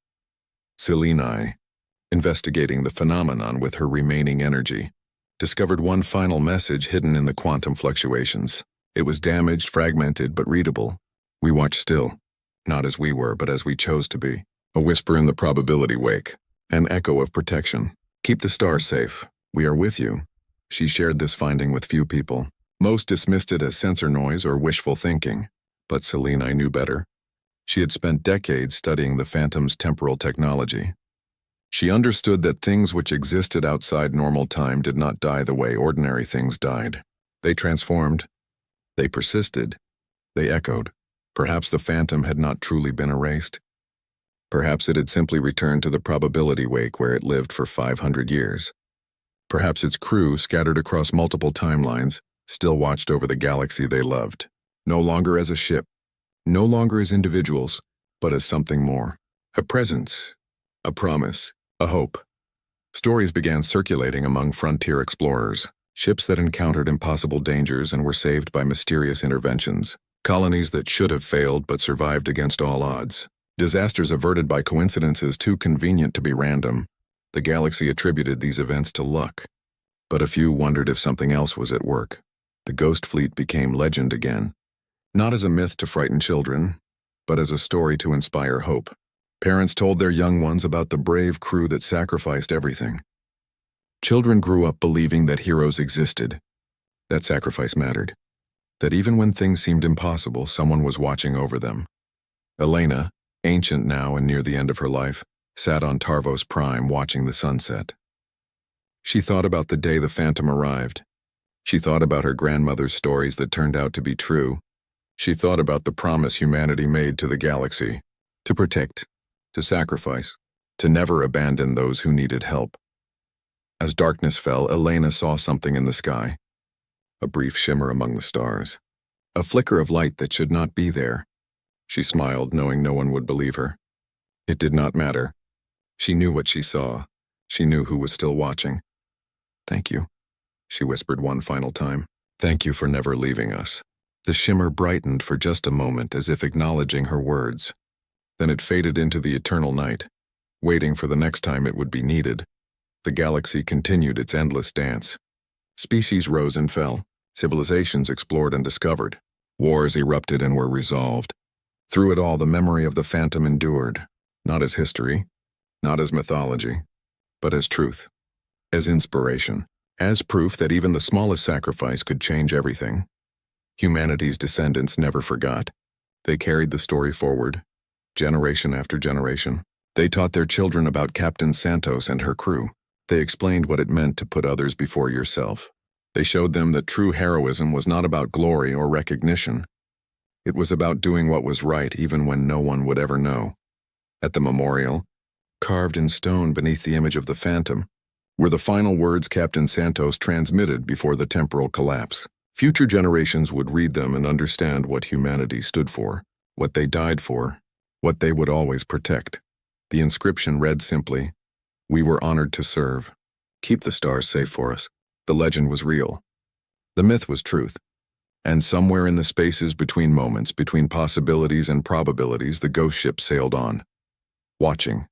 Celine, investigating the phenomenon with her remaining energy, discovered one final message hidden in the quantum fluctuations. It was damaged, fragmented, but readable. We watched still, not as we were, but as we chose to be. A whisper in the probability wake, an echo of protection. "Keep the stars safe. We are with you." She shared this finding with few people. Most dismissed it as sensor noise or wishful thinking, but Celine knew better. She had spent decades studying the Phantom's temporal technology. She understood that things which existed outside normal time did not die the way ordinary things died. They transformed. They persisted. They echoed. Perhaps the Phantom had not truly been erased. Perhaps it had simply returned to the probability wake where it lived for 500 years. Perhaps its crew, scattered across multiple timelines, still watched over the galaxy they loved. No longer as a ship, no longer as individuals, but as something more. A presence, a promise, a hope. Stories began circulating among frontier explorers, ships that encountered impossible dangers and were saved by mysterious interventions, colonies that should have failed but survived against all odds, disasters averted by coincidences too convenient to be random. The galaxy attributed these events to luck, but a few wondered if something else was at work. The Ghost Fleet became legend again, not as a myth to frighten children, but as a story to inspire hope. Parents told their young ones about the brave crew that sacrificed everything. Children grew up believing that heroes existed, that sacrifice mattered, that even when things seemed impossible, someone was watching over them. Elena, ancient now and near the end of her life, sat on Tarvos Prime watching the sunset. She thought about the day the Phantom arrived. She thought about her grandmother's stories that turned out to be true. She thought about the promise humanity made to the galaxy, to protect, to sacrifice, to never abandon those who needed help. As darkness fell, Elena saw something in the sky, a brief shimmer among the stars, a flicker of light that should not be there. She smiled, knowing no one would believe her. It did not matter. She knew what she saw. She knew who was still watching. "Thank you," she whispered one final time. "Thank you for never leaving us." The shimmer brightened for just a moment as if acknowledging her words. Then it faded into the eternal night, waiting for the next time it would be needed. The galaxy continued its endless dance. Species rose and fell. Civilizations explored and discovered. Wars erupted and were resolved. Through it all, the memory of the Phantom endured, not as history, not as mythology, but as truth, as inspiration, as proof that even the smallest sacrifice could change everything. Humanity's descendants never forgot. They carried the story forward, generation after generation. They taught their children about Captain Santos and her crew. They explained what it meant to put others before yourself. They showed them that true heroism was not about glory or recognition. It was about doing what was right even when no one would ever know. At the memorial, carved in stone beneath the image of the Phantom, were the final words Captain Santos transmitted before the temporal collapse. Future generations would read them and understand what humanity stood for, what they died for, what they would always protect. The inscription read simply, "We were honored to serve. Keep the stars safe for us." The legend was real. The myth was truth. And somewhere in the spaces between moments, between possibilities and probabilities, the ghost ship sailed on. Watching,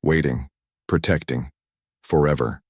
waiting, protecting, forever.